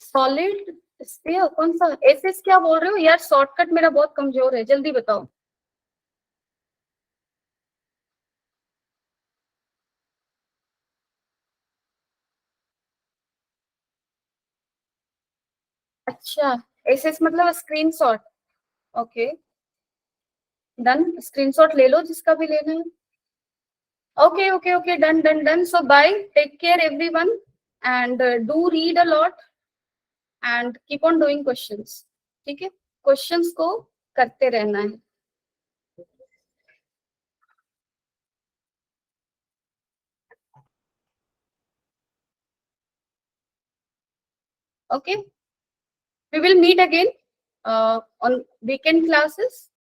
सॉलिड स्फीयर, कौन सा एसएस, क्या बोल रहे हो यार, शॉर्टकट मेरा बहुत कमजोर है, जल्दी बताओ। अच्छा, एसएस मतलब स्क्रीनशॉट, ओके, डन, स्क्रीनशॉट ले लो जिसका भी लेना है। Okay, okay, okay, done, done, done. So bye. Take care, everyone, and do read a lot and keep on doing questions. ठीक है, क्वेश्चंस को करते रहना है। Okay, we will meet again on weekend classes.